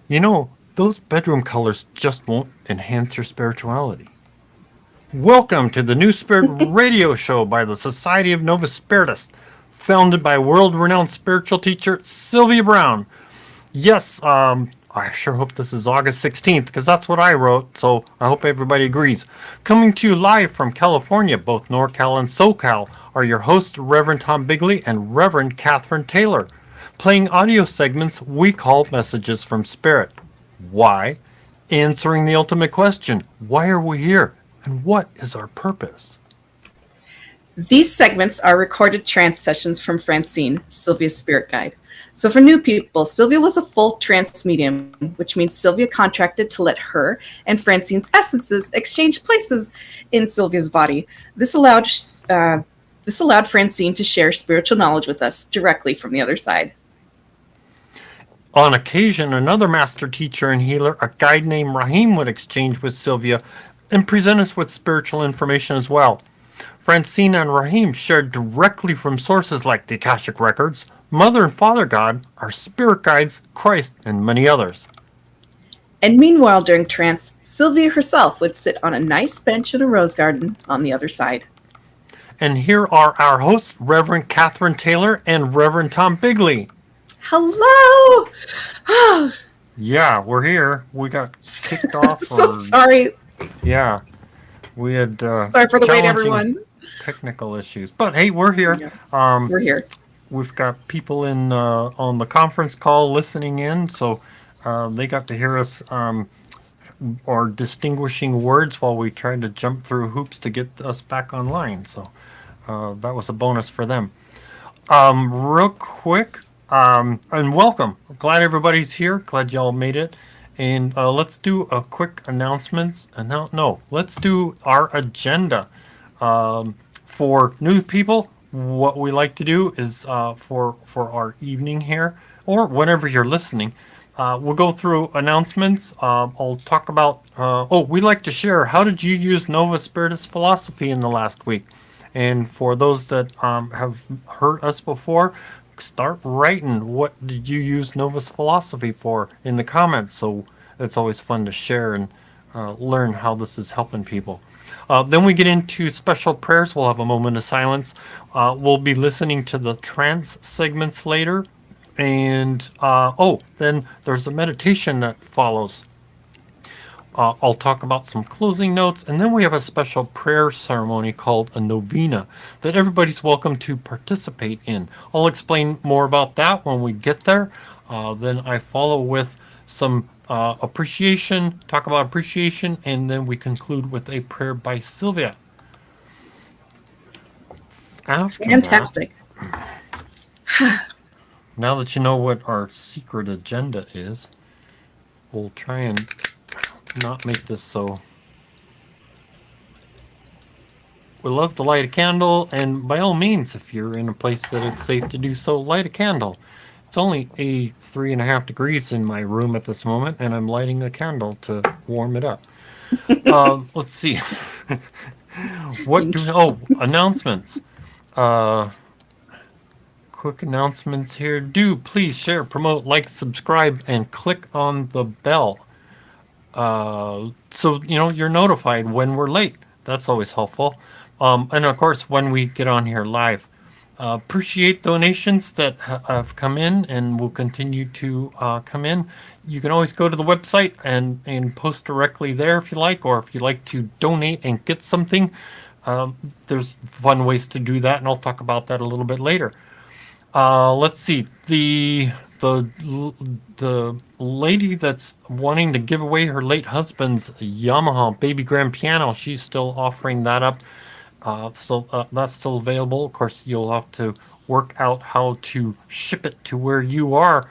You know, those bedroom colors just won't enhance your spirituality. Welcome to the New Spirit Radio Show by the Society of Novus Spiritus, founded by world-renowned spiritual teacher Sylvia Browne. Yes, I sure hope this is August 16th, because that's what I wrote, so I hope everybody agrees. Coming to you live from California, both NorCal and SoCal, are your hosts, Reverend Tom Bigley and Reverend Catherine Taylor, playing audio segments we call Messages from Spirit. Why? Answering the ultimate question, why are we here? And what is our purpose? These segments are recorded trance sessions from Francine, Sylvia's spirit guide. So for new people, Sylvia was a full trance medium, which means Sylvia contracted to let her and Francine's essences exchange places in Sylvia's body. This allowed Francine to share spiritual knowledge with us directly from the other side. On occasion, another master teacher and healer, a guide named Rahim, would exchange with Sylvia and present us with spiritual information as well. Francine and Rahim shared directly from sources like the Akashic Records, Mother and Father God, our spirit guides, Christ, and many others. And meanwhile, during trance, Sylvia herself would sit on a nice bench in a rose garden on the other side. And here are our hosts, Reverend Catherine Taylor and Reverend Tom Bigley. Hello! Yeah, we're here. We got kicked off. So sorry. Yeah, we had Sorry for the wait, everyone. Technical issues, but hey, we're here. Yeah, we're here. We've got people in on the conference call listening in, so they got to hear us our distinguishing words while we tried to jump through hoops to get us back online. So that was a bonus for them. Real quick, and welcome. Glad everybody's here. Glad y'all made it. And let's do a quick announcements. Let's do our agenda. For new people, what we like to do is for our evening here, or whenever you're listening, we'll go through announcements. I'll talk about, we like to share, how did you use Novus Spiritus philosophy in the last week? And for those that have heard us before, start writing what did you use Novus philosophy for in the comments. So it's always fun to share and learn how this is helping people. Then we get into special prayers. We'll have a moment of silence. We'll be listening to the trance segments later. And then there's a meditation that follows. I'll talk about some closing notes, and then we have a special prayer ceremony called a Novena that everybody's welcome to participate in. I'll explain more about that when we get there. Then I follow with some appreciation, talk about appreciation, and then we conclude with a prayer by Sylvia. Fantastic. Now that you know what our secret agenda is, we'll try and not make this so. We love to light a candle, and by all means, if you're in a place that it's safe to do so, light a candle. It's only 83.5 degrees in my room at this moment, and I'm lighting a candle to warm it up. Let's see. Announcements. Quick announcements here. Do please share, promote, like, subscribe, and click on the bell. So you're notified when we're late. That's always helpful. And of course, when we get on here live. Appreciate donations that have come in and will continue to come in. You can always go to the website and post directly there if you like, or if you like to donate and get something. There's fun ways to do that, and I'll talk about that a little bit later. Let's see. The lady that's wanting to give away her late husband's Yamaha baby grand piano, she's still offering that up. So that's still available. Of course, you'll have to work out how to ship it to where you are.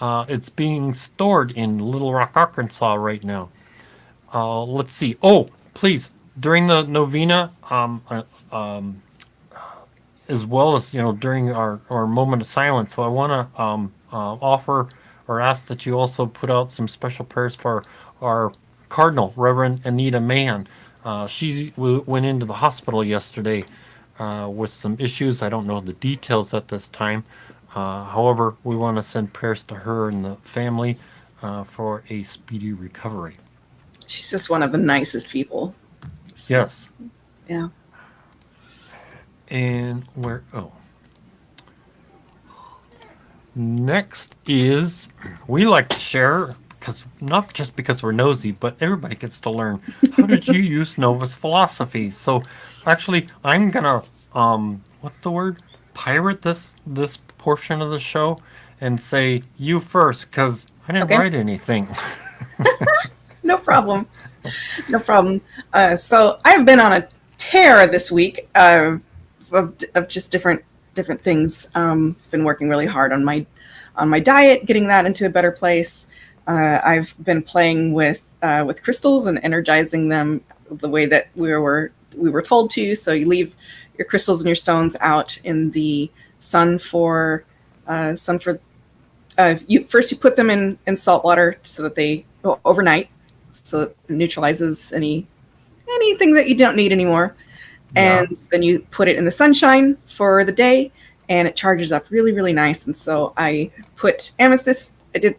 It's being stored in Little Rock, Arkansas right now. Let's see. Oh, please, during the Novena, as well as during our moment of silence. So I want to offer or ask that you also put out some special prayers for our Cardinal, Reverend Anita Mahan. She went into the hospital yesterday with some issues. I don't know the details at this time. However, we want to send prayers to her and the family. for a speedy recovery. She's just one of the nicest people. Yes. Yeah. And where? Oh. Next is, we like to share, because not just because we're nosy, but everybody gets to learn, how did you use Novus philosophy? So actually, I'm gonna what's the word, pirate this portion of the show and say you first, because I didn't Okay. write anything. No problem. No problem. So I've been on a tear this week of just different things. Been working really hard on my diet, getting that into a better place. I've been playing with crystals and energizing them the way that we were told to. So you leave your crystals and your stones out in the sun for you put them in salt water so that they go overnight, so it neutralizes anything that you don't need anymore. Yeah. And then you put it in the sunshine for the day, and it charges up really, really nice. And so I put amethyst. I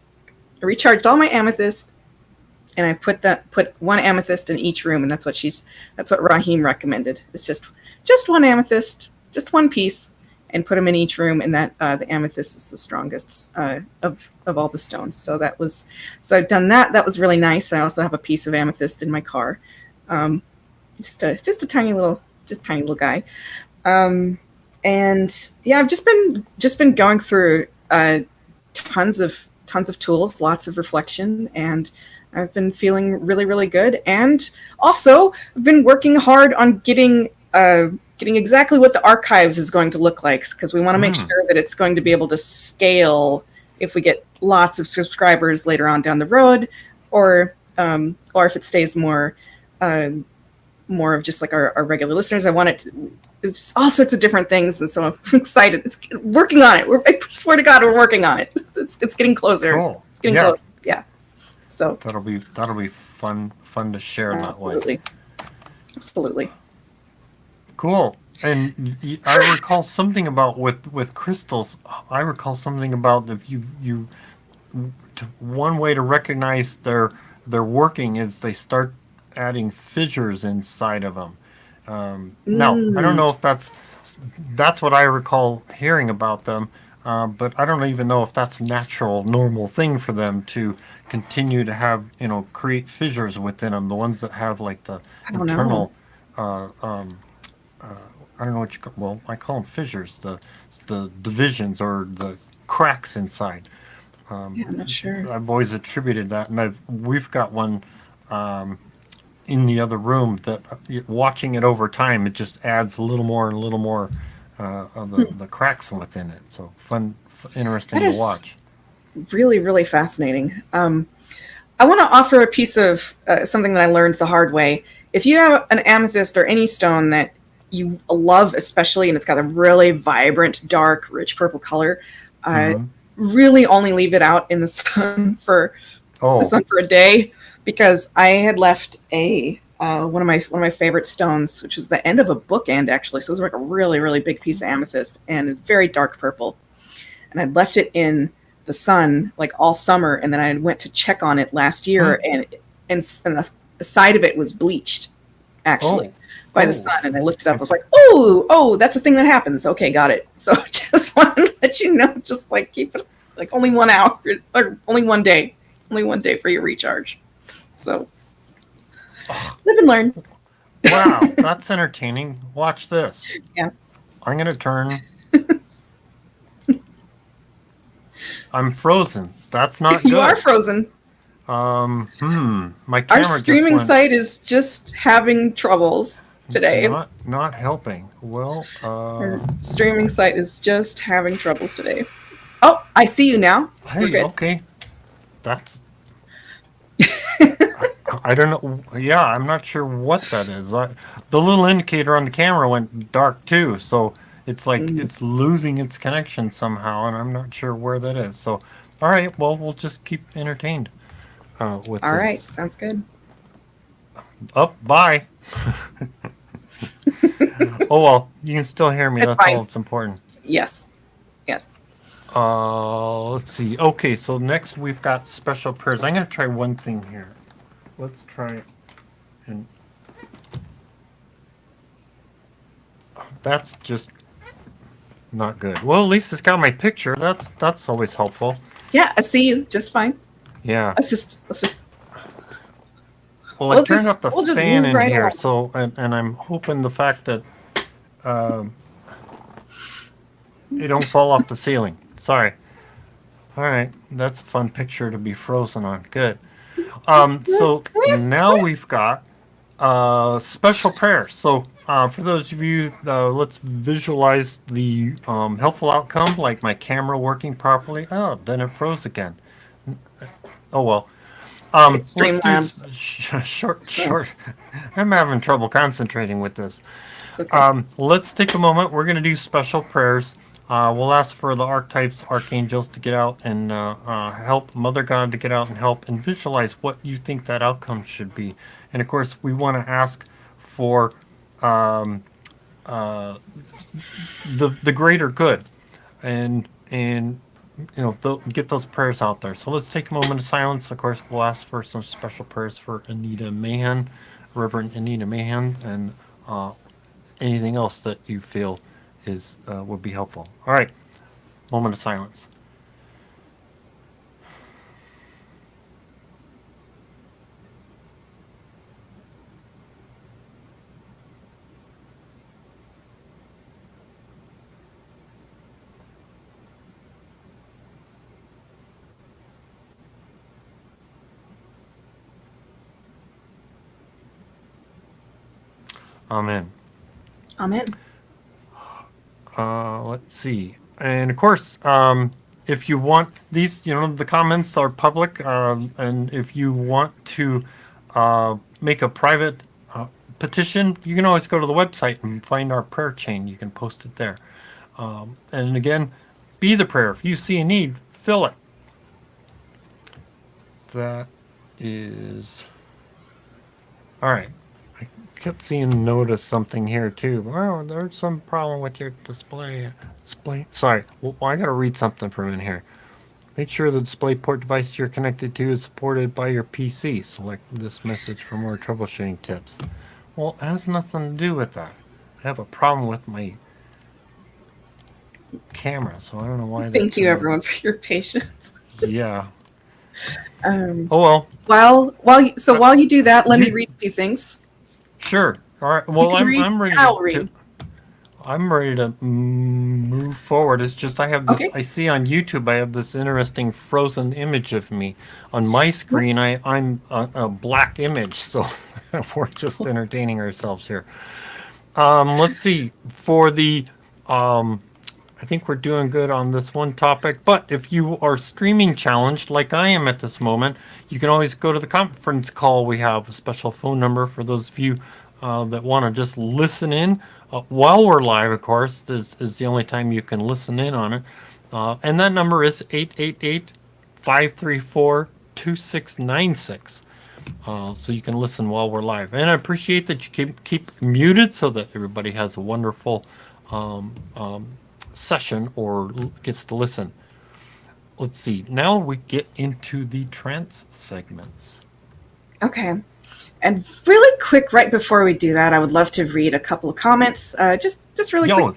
recharged all my amethyst, and I put one amethyst in each room, and that's what Rahim recommended. It's just one amethyst, just one piece, and put them in each room. And that the amethyst is the strongest of all the stones. So I've done that. That was really nice. I also have a piece of amethyst in my car. Just a tiny little guy. And yeah, I've just been going through tons of tools, lots of reflection, and I've been feeling really, really good. And also, I've been working hard on getting exactly what the archives is going to look like, because we want to make sure that it's going to be able to scale if we get lots of subscribers later on down the road, or if it stays more of just like our regular listeners. I want it to, it's all sorts of different things, and so I'm excited. It's working on it. I swear to God, we're working on it. It's getting closer. Cool. It's getting closer. Yeah. So That'll be fun to share that way. Absolutely. Cool. And I recall something about with crystals. I recall something about if you one way to recognize they're working is they start adding fissures inside of them. Now, I don't know if that's what I recall hearing about them, but I don't even know if that's a natural, normal thing for them to continue to have, create fissures within them. The ones that have like the internal, I don't know what you call. Well, I call them fissures. The divisions or the cracks inside. Yeah, I'm not sure. I've always attributed that, and we've got one in the other room that watching it over time, it just adds a little more and a little more of the cracks within it. So interesting to watch. Really, really fascinating. I want to offer a piece of something that I learned the hard way. If you have an amethyst or any stone that you love especially, and it's got a really vibrant, dark, rich purple color, really only leave it out in the sun for a day, because I had left one of my favorite stones, which is the end of a bookend actually. So it was like a really, really big piece of amethyst, and it's very dark purple. And I'd left it in the sun like all summer, and then I went to check on it last year, and the side of it was bleached actually by the sun. And I looked it up. I was like, oh, that's a thing that happens. Okay, got it. So just want to let you know, just like keep it like only 1 hour or only 1 day for your recharge. So live and learn. Wow, that's entertaining. Watch this. Yeah. I'm going to turn. I'm frozen. That's not good. You are frozen. My camera Our streaming just site is just having troubles today. Not helping. Well, Our streaming site is just having troubles today. Oh, I see you now. Hey, okay. That's I don't know. Yeah, I'm not sure what that is. The little indicator on the camera went dark too, so it's like it's losing its connection somehow, and I'm not sure where that is. So, all right, well, we'll just keep entertained with All this. right, sounds good. Bye. Oh well, you can still hear me. That's fine. all that's important. Yes. Let's see. Okay, so next we've got special prayers. I'm going to try one thing here. Let's try and that's just not good. Well, at least it's got my picture. That's always helpful. Yeah, I see you just fine. Yeah. Let's just. Well, I turned up the we'll just fan move in right here, along. so and I'm hoping the fact that they don't fall off the ceiling. Sorry. All right, that's a fun picture to be frozen on. Good. So now we've got special prayers. So for those of you, let's visualize the helpful outcome, like my camera working properly. Oh, then it froze again. Oh well. It's Let's do Streamlabs. short. So I'm having trouble concentrating with this. it's okay. Let's take a moment. We're going to do special prayers. We'll ask for the archetypes, archangels to get out and help Mother God to get out and help and visualize what you think that outcome should be. And of course, we want to ask for um, the greater good, and get those prayers out there. So let's take a moment of silence. Of course, we'll ask for some special prayers for Anita Mahan, Reverend Anita Mahan, and anything else that you feel is would be helpful. All right, moment of silence. Amen. Amen. Let's see. And of course, if you want these, the comments are public. And if you want to make a private petition, you can always go to the website and find our prayer chain. You can post it there. And again, be the prayer. If you see a need, fill it. That is all right. I kept seeing notice something here too. Oh, there's some problem with your display. Sorry. Well, I got to read something from in here. Make sure the display port device you're connected to is supported by your PC. Select this message for more troubleshooting tips. Well, it has nothing to do with that. I have a problem with my camera, so I don't know why. Thank you, everyone, for your patience. Yeah. Um, Oh while you do that, let me you- read a few things. Sure. All right. You Well, can read, I'm ready and I'll to read. I'm ready to move forward. It's just I have this. Okay. I see on YouTube. I have this interesting frozen image of me on my screen. I'm a black image, so we're just entertaining ourselves here. Let's see. For the I think we're doing good on this one topic. But if you are streaming challenged, like I am at this moment, you can always go to the conference call. We have a special phone number for those of you that want to just listen in while we're live. Of course, this is the only time you can listen in on it. And that number is 888-534-2696. So you can listen while we're live. And I appreciate that you keep muted so that everybody has a wonderful session or gets to listen. Let's see. Now we get into the trance segments. Okay. And really quick, right before we do that, I would love to read a couple of comments. Just really quick.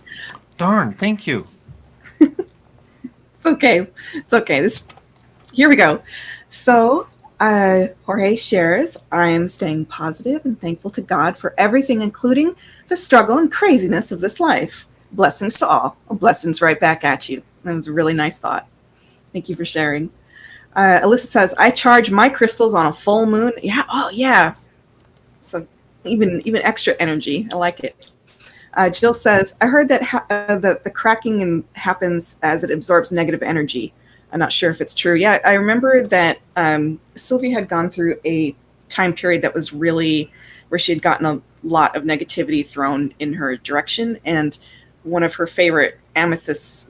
Darn, thank you. It's okay. It's okay. Here we go. So Jorge shares, I'm staying positive and thankful to God for everything, including the struggle and craziness of this life. Blessings to all. Well, blessings right back at you. That was a really nice thought. Thank you for sharing. Alyssa says, I charge my crystals on a full moon. Yeah. Oh, yeah. So even extra energy. I like it. Jill says, I heard that the cracking happens as it absorbs negative energy. I'm not sure if it's true. Yeah, I remember that Sylvia had gone through a time period that was really where she had gotten a lot of negativity thrown in her direction. And one of her favorite amethysts,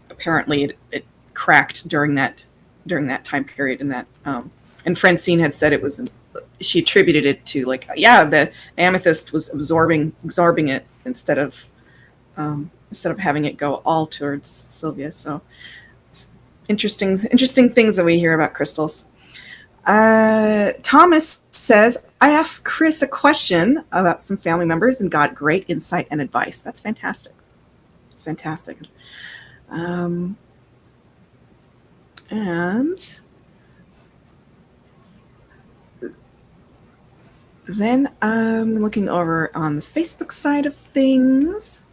apparently it cracked during that time period. And Francine had said she attributed it to the amethyst was absorbing it instead of having it go all towards Sylvia. So Interesting things that we hear about crystals. Thomas says, I asked Chris a question about some family members and got great insight and advice. That's fantastic. It's fantastic. And then I'm looking over on the Facebook side of things.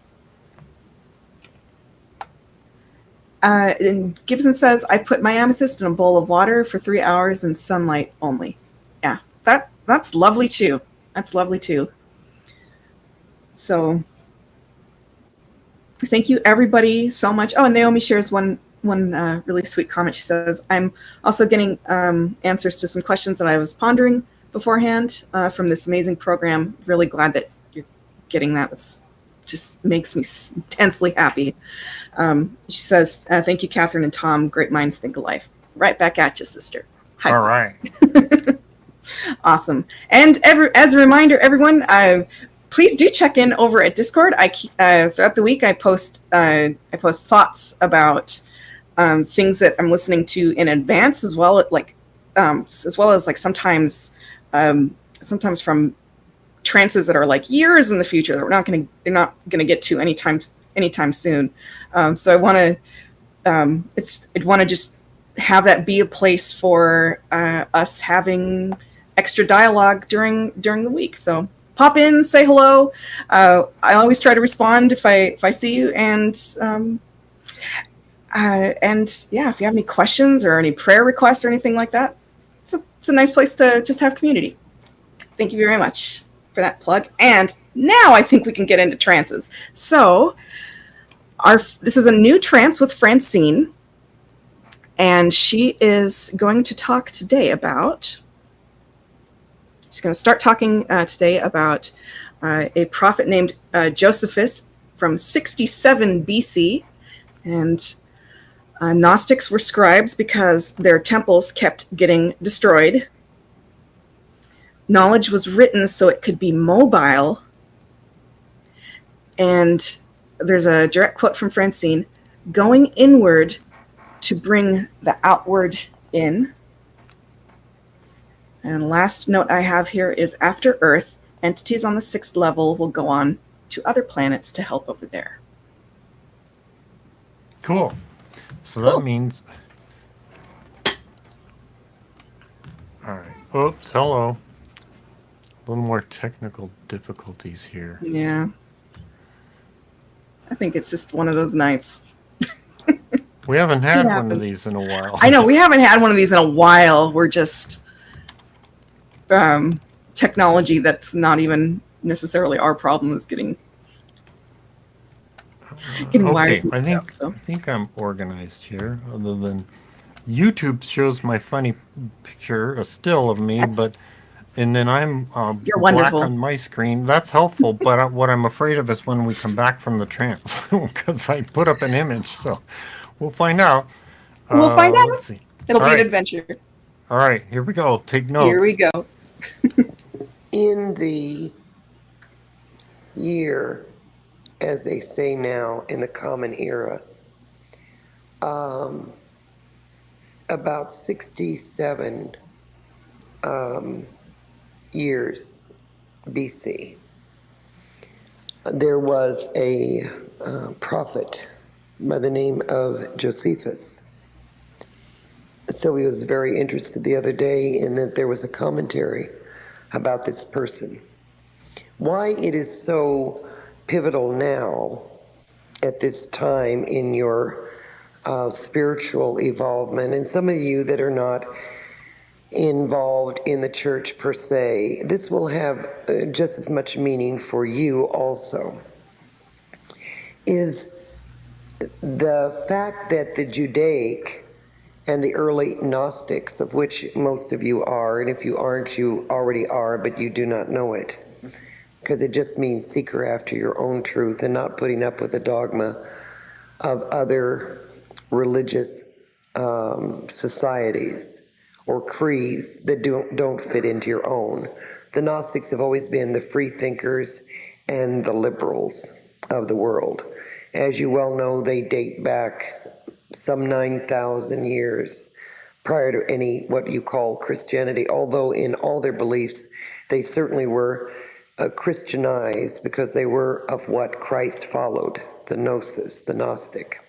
And Gibson says, I put my amethyst in a bowl of water for 3 hours in sunlight only. Yeah, that's lovely too. That's lovely too. So thank you everybody so much. Oh, Naomi shares one really sweet comment. She says, I'm also getting answers to some questions that I was pondering beforehand from this amazing program. Really glad that you're getting that. It's just makes me intensely happy. She says, thank you, Catherine and Tom. Great minds think alike. Right back at you, sister. Hi. All right. Awesome. And as a reminder, everyone, please do check in over at Discord. Throughout the week, I post thoughts about things that I'm listening to in advance, as well as like sometimes from trances that are like years in the future that they're not gonna get to anytime soon. So I want to just have that be a place for us having extra dialogue during the week. So pop in, say hello. I always try to respond if I see you, and yeah, if you have any questions or any prayer requests or anything like that, it's a nice place to just have community. Thank you very much for that plug. And now I think we can get into trances. So this is a new trance with Francine, and she is going to talk today about, she's going to start talking today about a prophet named Josephus from 67 BC. And Gnostics were scribes because their temples kept getting destroyed. Knowledge was written so it could be mobile. And there's a direct quote from Francine, going inward to bring the outward in. And last note I have here is, after Earth, entities on the 6th level will go on to other planets to help over there. Cool. So that means... All right. Oops, hello. A little more technical difficulties here. Yeah. I think it's just one of those nights. We haven't had one of these in a while. I know, we haven't had one of these in a while. We're just technology that's not even necessarily our problem is getting wires mixed up. So. I think I'm organized here, other than YouTube shows my funny picture, a still of me, and then I'm you're black wonderful on my screen. That's helpful, but what I'm afraid of is when we come back from the trance, because I put up an image, so we'll find out. We'll find out. Let's see. It'll be an adventure. All right, here we go. Take notes. Here we go. In the year, as they say now, in the common era, about 67 years BC, there was a prophet by the name of Josephus. So he was very interested the other day in that there was a commentary about this person. Why it is so pivotal now at this time in your spiritual evolvement, and some of you that are not involved in the church per se, this will have just as much meaning for you also, is the fact that the Judaic and the early Gnostics, of which most of you are, and if you aren't, you already are, but you do not know it, because it just means seeker after your own truth and not putting up with the dogma of other religious societies or creeds that don't fit into your own. The Gnostics have always been the free thinkers and the liberals of the world. As you well know, they date back some 9,000 years prior to any what you call Christianity, although in all their beliefs they certainly were Christianized because they were of what Christ followed, the Gnosis, the Gnostic.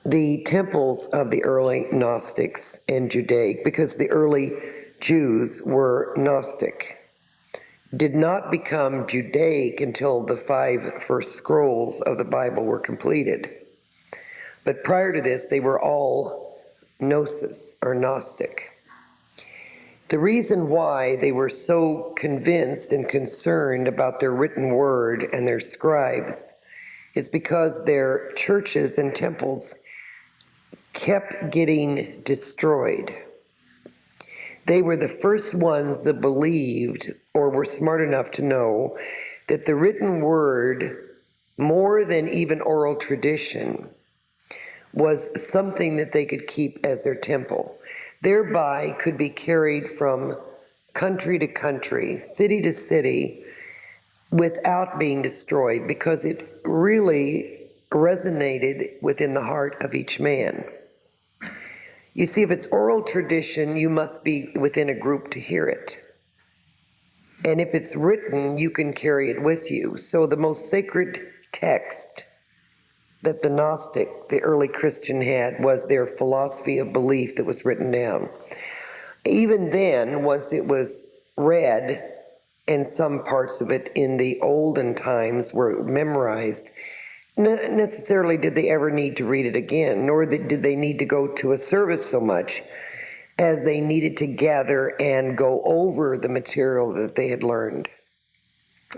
The temples of the early Gnostics and Judaic, because the early Jews were Gnostic, did not become Judaic until the 5 first scrolls of the Bible were completed. But prior to this, they were all Gnosis or Gnostic. The reason why they were so convinced and concerned about their written word and their scribes is because their churches and temples kept getting destroyed. They were the first ones that believed or were smart enough to know that the written word, more than even oral tradition, was something that they could keep as their temple. Thereby could be carried from country to country, city to city, without being destroyed, because it really resonated within the heart of each man. You see, if it's oral tradition, you must be within a group to hear it. And if it's written, you can carry it with you. So the most sacred text that the Gnostic, the early Christian, had was their philosophy of belief that was written down. Even then, once it was read, and some parts of it in the olden times were memorized, not necessarily did they ever need to read it again, nor did they need to go to a service so much as they needed to gather and go over the material that they had learned.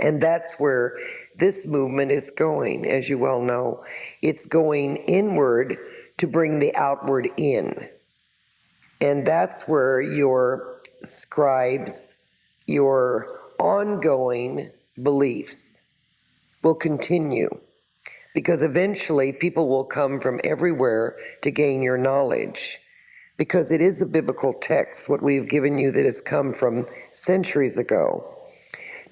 And that's where this movement is going, as you well know. It's going inward to bring the outward in. And that's where your scribes, your ongoing beliefs will continue. Because eventually people will come from everywhere to gain your knowledge. Because it is a biblical text, what we've given you that has come from centuries ago.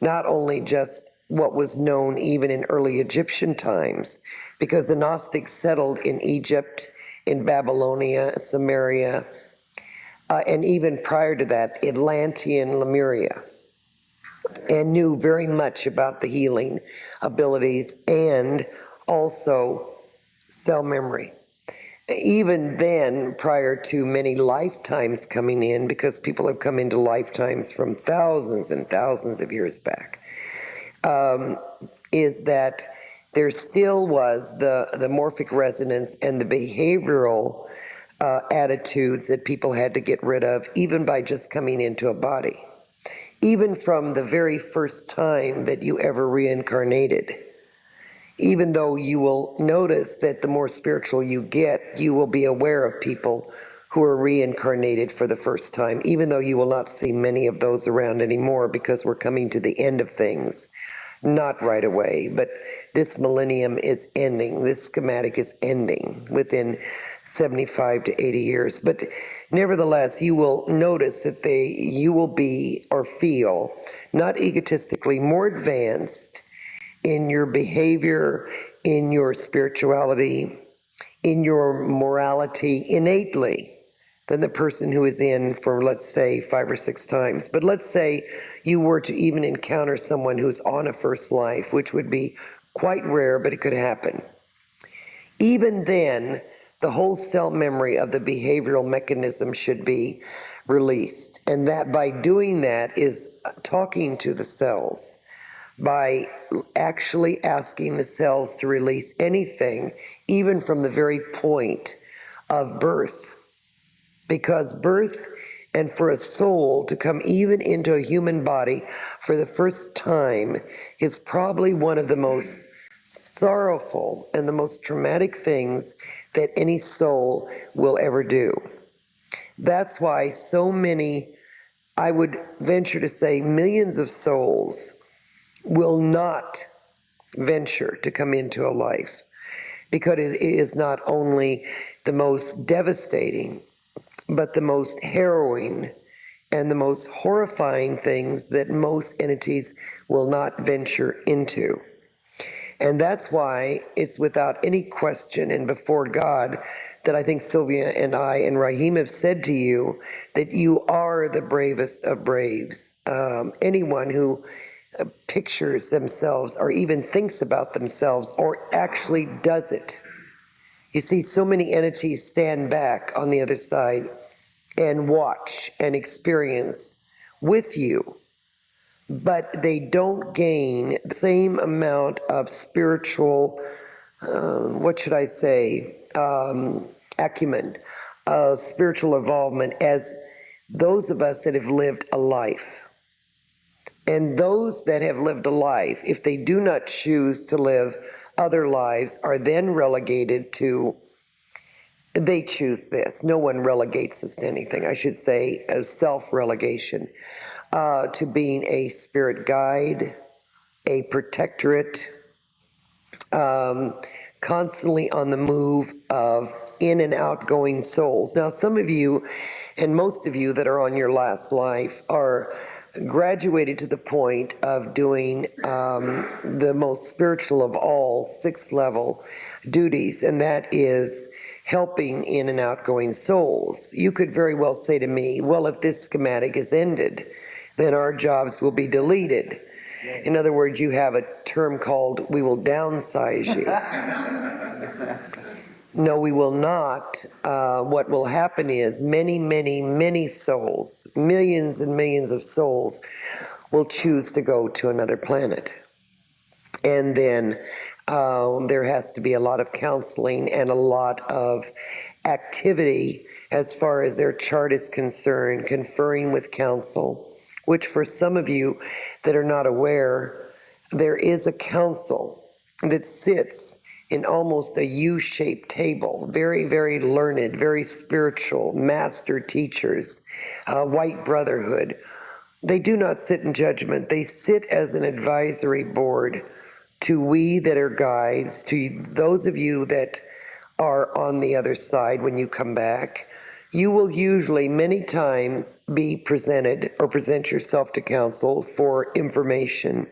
Not only just what was known even in early Egyptian times, because the Gnostics settled in Egypt, in Babylonia, Samaria, and even prior to that, Atlantean Lemuria, and knew very much about the healing abilities and also cell memory. Even then, prior to many lifetimes coming in, because people have come into lifetimes from thousands and thousands of years back, is that there still was the morphic resonance and the behavioral attitudes that people had to get rid of, even by just coming into a body. Even from the very first time that you ever reincarnated. Even though you will notice that the more spiritual you get, you will be aware of people who are reincarnated for the first time, even though you will not see many of those around anymore because we're coming to the end of things. Not right away, but this millennium is ending. This schematic is ending within 75 to 80 years. But nevertheless, you will notice that you will be or feel, not egotistically, more advanced in your behavior, in your spirituality, in your morality innately than the person who is in for, let's say, 5 or 6 times. But let's say you were to even encounter someone who's on a first life, which would be quite rare, but it could happen. Even then, the whole cell memory of the behavioral mechanism should be released. And that by doing that is talking to the cells, by actually asking the cells to release anything, even from the very point of birth. Because birth, and for a soul to come even into a human body for the first time, is probably one of the most sorrowful and the most traumatic things that any soul will ever do. That's why so many, I would venture to say millions of souls, will not venture to come into a life, because it is not only the most devastating, but the most harrowing and the most horrifying things that most entities will not venture into. And that's why it's without any question and before God that I think Sylvia and I and Rahim have said to you that you are the bravest of braves. Anyone who pictures themselves or even thinks about themselves or actually does it. You see, so many entities stand back on the other side and watch and experience with you, but they don't gain the same amount of spiritual, acumen, spiritual involvement as those of us that have lived a life. And those that have lived a life, if they do not choose to live other lives, are then relegated to, they choose this. No one relegates us to anything. I should say a self-relegation to being a spirit guide, a protectorate, constantly on the move of in and outgoing souls. Now, some of you and most of you that are on your last life are graduated to the point of doing the most spiritual of all 6th level duties, and that is helping in and outgoing souls. You could very well say to me, well, if this schematic is ended, then our jobs will be deleted. In other words, you have a term called, we will downsize you. No, we will not. What will happen is many, many, many souls, millions and millions of souls, will choose to go to another planet. And then there has to be a lot of counseling and a lot of activity as far as their chart is concerned, conferring with counsel, which for some of you that are not aware, there is a council that sits in almost a U-shaped table, very, very learned, very spiritual, master teachers, white brotherhood. They do not sit in judgment. They sit as an advisory board to we that are guides, to those of you that are on the other side when you come back. You will usually many times be presented or present yourself to counsel for information,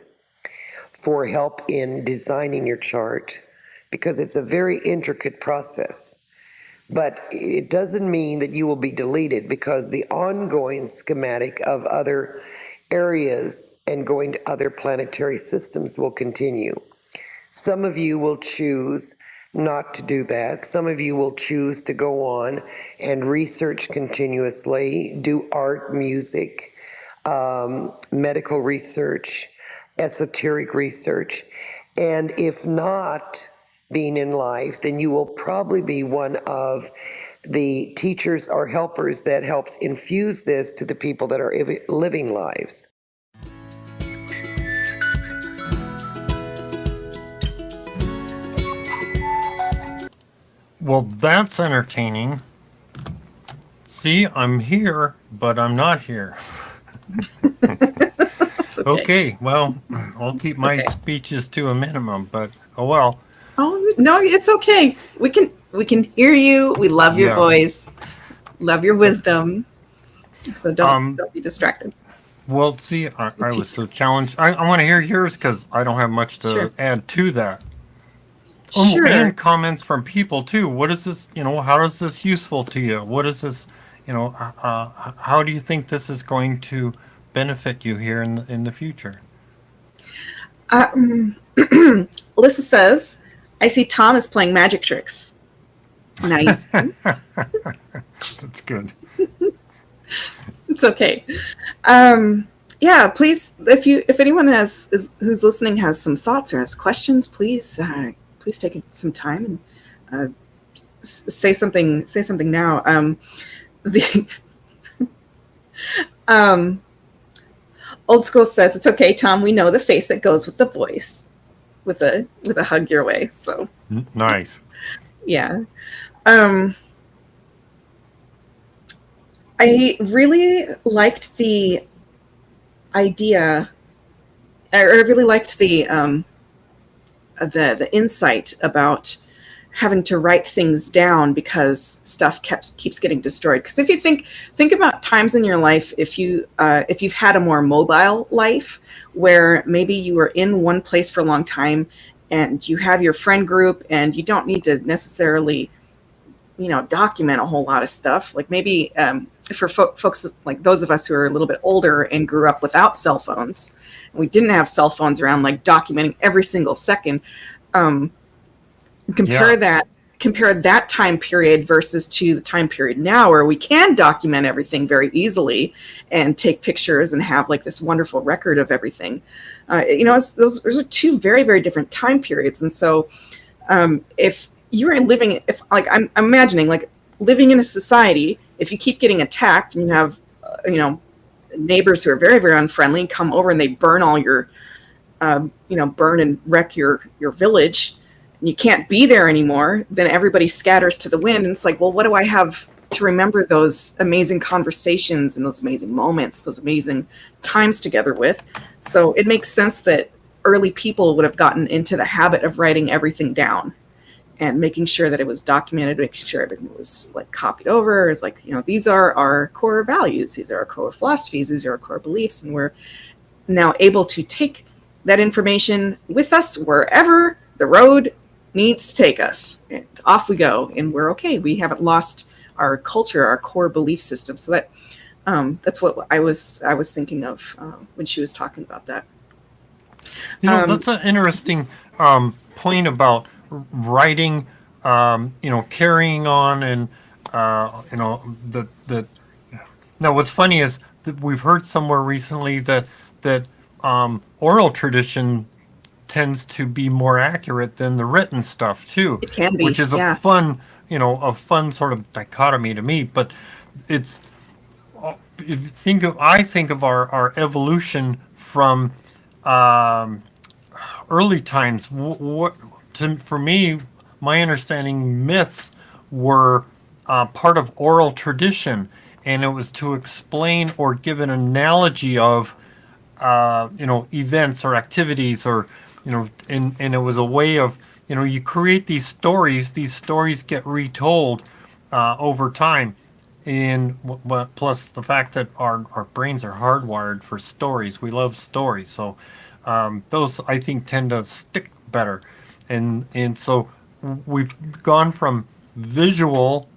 for help in designing your chart, because it's a very intricate process. But it doesn't mean that you will be deleted, because the ongoing schematic of other areas and going to other planetary systems will continue. Some of you will choose not to do that. Some of you will choose to go on and research continuously, do art, music, medical research, esoteric research. And if not being in life, then you will probably be one of the teachers or helpers that helps infuse this to the people that are living lives. Well, that's entertaining. See, I'm here, but I'm not here. Okay, well, I'll keep my speeches to a minimum, but oh well. Oh no, it's okay. We can hear you. We love your voice, love your wisdom. So don't be distracted. Well, see, I was so challenged. I want to hear yours because I don't have much to add to that. Sure. And comments from people too. What is this? How is this useful to you? What is this? How do you think this is going to benefit you here in the future? Alyssa says, I see Tom is playing magic tricks. Nice. That's good. It's okay. Yeah, please, if anyone who's listening has some thoughts or has questions, please take some time and say something now. Old School says, it's okay, Tom, we know the face that goes with the voice, with a hug your way. So nice. Yeah. I really liked the idea, I really liked the insight about having to write things down because stuff keeps getting destroyed. Because if you think about times in your life, if you've had a more mobile life where maybe you were in one place for a long time and you have your friend group, and you don't need to necessarily, document a whole lot of stuff. Like maybe for folks like those of us who are a little bit older and grew up without cell phones, and we didn't have cell phones around, like documenting every single second. Compare that time period versus to the time period now, where we can document everything very easily and take pictures and have like this wonderful record of everything. Those are two very, very different time periods. And so if you're I'm imagining like living in a society, if you keep getting attacked and you have, neighbors who are very, very unfriendly come over and they burn all your, burn and wreck your village, and you can't be there anymore, then everybody scatters to the wind. And it's like, well, what do I have to remember those amazing conversations and those amazing moments, those amazing times together with? So it makes sense that early people would have gotten into the habit of writing everything down and making sure that it was documented, making sure everything was like copied over. It's like, these are our core values. These are our core philosophies. These are our core beliefs. And we're now able to take that information with us wherever the road needs to take us. And off we go, and we're okay. We haven't lost our culture, our core belief system. So that's what I was thinking of when she was talking about that. That's an interesting point about writing, carrying on, and that. Now, what's funny is that we've heard somewhere recently that oral tradition tends to be more accurate than the written stuff too. It can be, which is a fun sort of dichotomy to me. But it's I think of our evolution from early times. For me, my understanding, myths were part of oral tradition, and it was to explain or give an analogy of events or activities, or and it was a way of, you create these stories get retold over time. And plus the fact that our brains are hardwired for stories. We love stories. So those, I think, tend to stick better. And so we've gone from visual,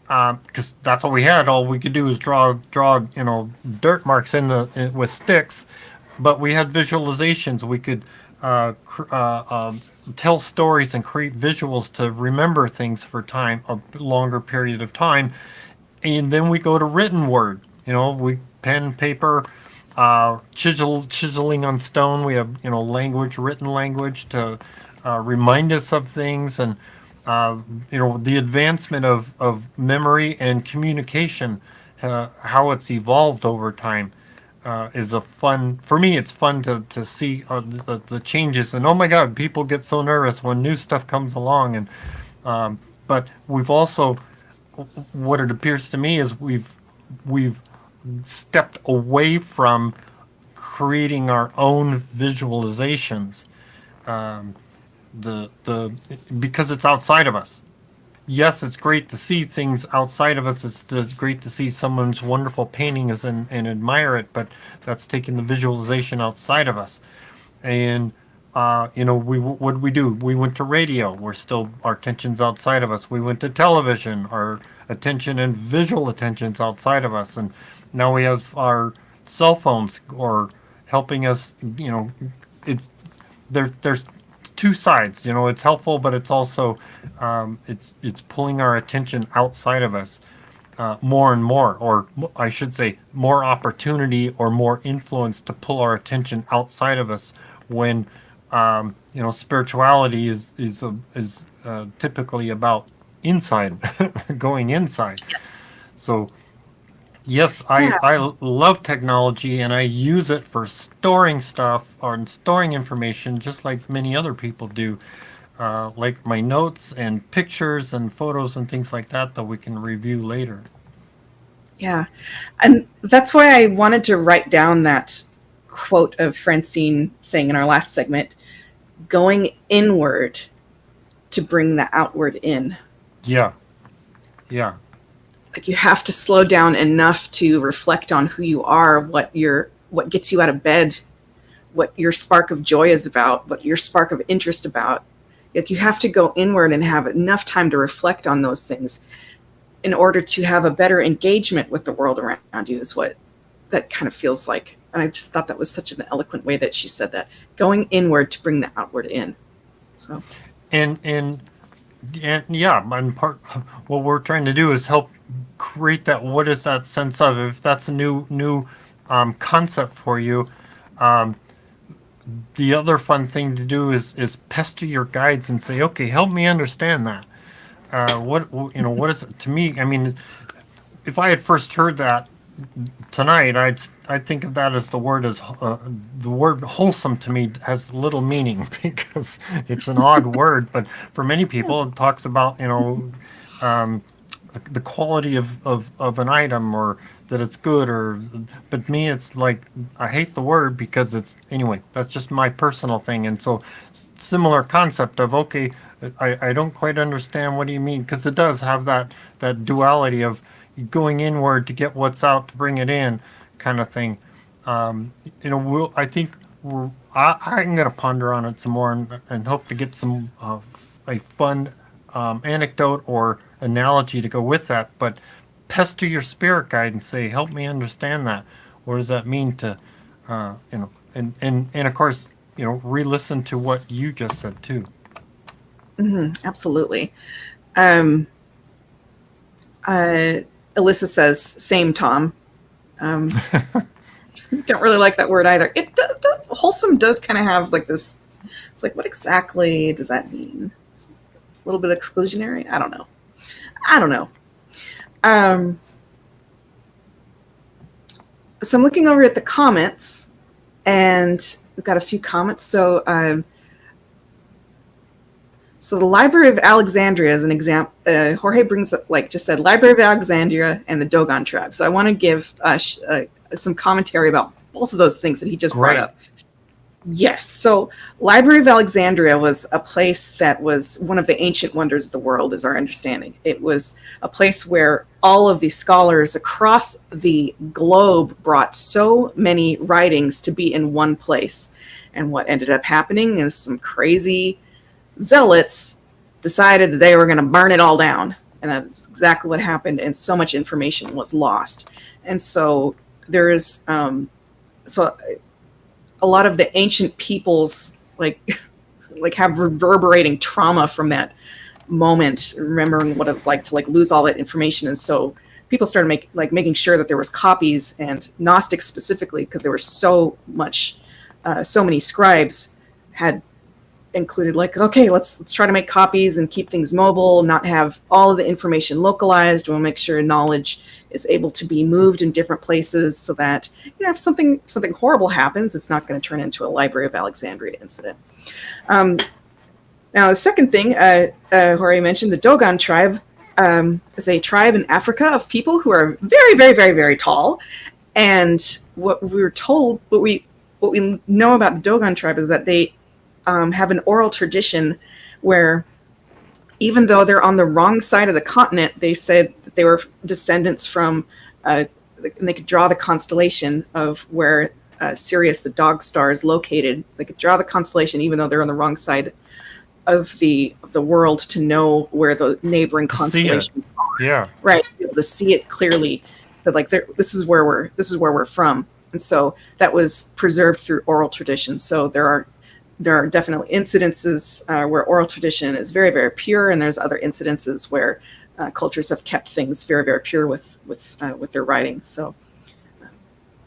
because that's all we had. All we could do was draw dirt marks with sticks, but we had visualizations. We could tell stories and create visuals to remember things for a longer period of time. And then we go to written word. We pen, paper, chiseling on stone. We have written language to remind us of things, and the advancement of memory and communication, how it's evolved over time. Is for me, it's fun to see the changes. And oh my God, people get so nervous when new stuff comes along. And but we've also, what it appears to me is we've stepped away from creating our own visualizations, because it's outside of us. Yes, it's great to see things outside of us. It's great to see someone's wonderful paintings and admire it, but that's taking the visualization outside of us. And what did we do? We went to radio. Our attention's outside of us. We went to television. Our attention and visual attention's outside of us. And now we have our cell phones, or helping us. There's two sides. It's helpful, but it's also it's pulling our attention outside of us more and more, or I should say, more opportunity or more influence to pull our attention outside of us. When spirituality is typically about inside, going inside. So yes, I love technology, and I use it for storing stuff or storing information, just like many other people do, like my notes and pictures and photos and things like that we can review later. Yeah, and that's why I wanted to write down that quote of Francine saying in our last segment, going inward to bring the outward in. Yeah. Like, you have to slow down enough to reflect on who you are, what gets you out of bed, what your spark of joy is about, what your spark of interest about. Like, you have to go inward and have enough time to reflect on those things in order to have a better engagement with the world around you, is what that kind of feels like. And I just thought that was such an eloquent way that she said that, going inward to bring the outward in. So, and yeah, and part what we're trying to do is help create that. What is that sense of? If that's a new concept for you, the other fun thing to do is pester your guides and say, okay, help me understand that. What is it to me? I mean, if I had first heard that tonight, I'd think of that as the word wholesome to me has little meaning, because it's an odd word, but for many people it talks about the quality of an item, or that it's good, but me it's like I hate the word because it's, anyway, that's just my personal thing. And so similar concept of, okay, I don't quite understand what do you mean, because it does have that duality of going inward to get what's out to bring it in, kind of thing. I'm going to ponder on it some more and hope to get some a fun anecdote or analogy to go with that. But pester your spirit guide and say, help me understand that. What does that mean to, and of course, re-listen to what you just said too. Absolutely. Alyssa says, same, Tom. Don't really like that word either. It does, wholesome does kind of have like this, it's like, what exactly does that mean? It's a little bit exclusionary. I don't know. So I'm looking over at the comments, and we've got a few comments. So the Library of Alexandria is an example. Jorge brings up, like just said, Library of Alexandria and the Dogon tribe. So I want to give some commentary about both of those things that he just brought up. Yes. So Library of Alexandria was a place that was one of the ancient wonders of the world, is our understanding. It was a place where all of the scholars across the globe brought so many writings to be in one place. And what ended up happening is some crazy zealots decided that they were going to burn it all down. And that's exactly what happened. And so much information was lost. And so there is, a lot of the ancient peoples like have reverberating trauma from that moment, remembering what it was like to like lose all that information. And so people started making sure that there was copies, and Gnostics specifically, because there were so many scribes had included like, okay, let's try to make copies and keep things mobile, not have all of the information localized. We'll make sure knowledge is able to be moved in different places, so that if something horrible happens, it's not going to turn into a Library of Alexandria incident. Now, the second thing Jorge mentioned, the Dogon tribe is a tribe in Africa of people who are very, very, very, very tall. And what we were told, what we know about the Dogon tribe is that they have an oral tradition where, even though they're on the wrong side of the continent, they said that they were descendants from, and they could draw the constellation of where Sirius, the dog star, is located. They could draw the constellation even though they're on the wrong side of the world, to know where the neighboring constellations are. Yeah. Right. Be able to see it clearly. So like, this is where we're from. And so that was preserved through oral tradition. So there are definitely incidences where oral tradition is very, very pure, and there's other incidences where cultures have kept things very, very pure with their writing. So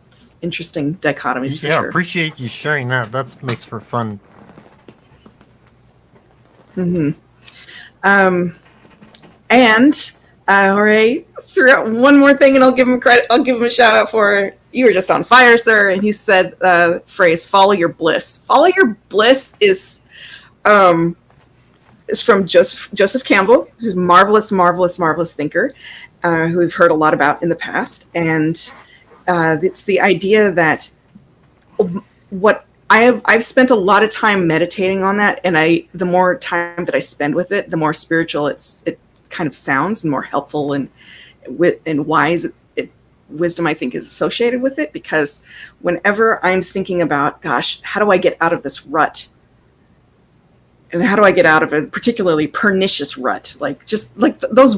it's interesting dichotomies for sure. Yeah, appreciate you sharing that. That makes for fun. Mm-hmm. And Jorge threw out one more thing, and I'll give him credit. I'll give him a shout out for, you were just on fire, sir. And he said the phrase, follow your bliss. Follow your bliss is from Joseph Campbell, who's a marvelous, marvelous, marvelous thinker, who we've heard a lot about in the past. And it's the idea that I've spent a lot of time meditating on that. And the more time that I spend with it, the more spiritual it kind of sounds, and more helpful and wise wisdom I think is associated with it, because whenever I'm thinking about, gosh, how do I get out of this rut? And how do I get out of a particularly pernicious rut? Like just like those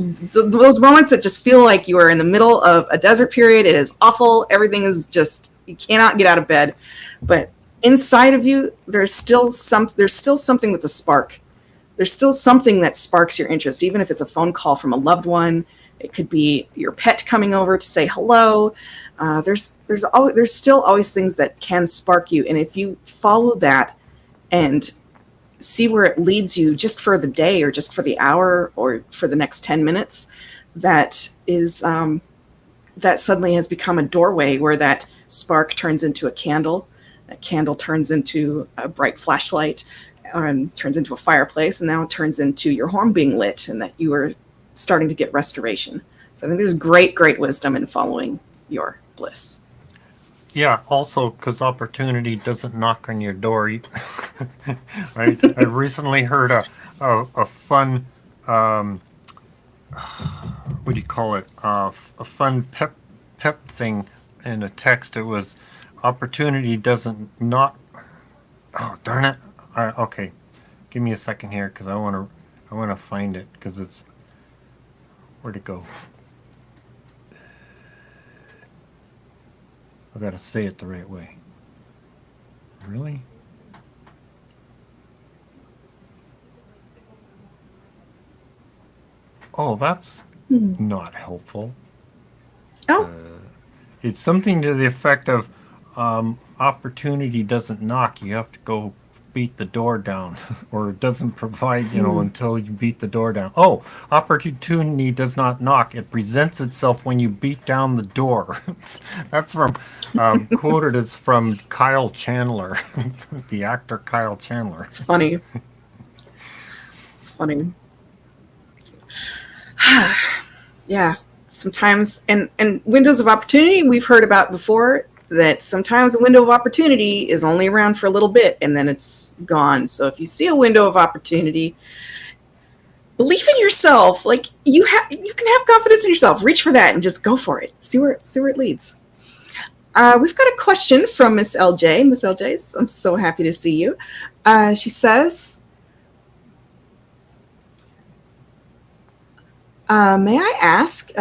moments that just feel like you are in the middle of a desert period. It is awful. Everything is just, you cannot get out of bed. But inside of you, there's still something that's a spark. There's still something that sparks your interest, even if it's a phone call from a loved one. It could be your pet coming over to say hello. There's still always things that can spark you. And if you follow that and see where it leads you, just for the day or just for the hour or for the next 10 minutes, that suddenly has become a doorway where that spark turns into a candle. That candle turns into a bright flashlight, turns into a fireplace, and now it turns into your home being lit, and that you are starting to get restoration. So I think there's great wisdom in following your bliss. Yeah, also because opportunity doesn't knock on your door. Right? I recently heard a fun, what do you call it? A fun pep thing in a text. It was, opportunity doesn't knock. Oh, darn it. Okay, give me a second here, because I want to find it, because it's, where'd it go? I gotta say it the right way. Really? Oh, that's not helpful. Oh, It's something to the effect of, opportunity doesn't knock. You have to go beat the door down, or it doesn't provide, until you beat the door down. Oh, opportunity does not knock. It presents itself when you beat down the door. That's from, quoted as from Kyle Chandler, the actor Kyle Chandler. it's funny. It's funny. Yeah, sometimes, and windows of opportunity we've heard about before, that sometimes a window of opportunity is only around for a little bit and then it's gone. So if you see a window of opportunity, believe in yourself. Like you can have confidence in yourself. Reach for that and just go for it. See where it leads. We've got a question from Miss LJ. Miss LJ, I'm so happy to see you. She says, may I ask,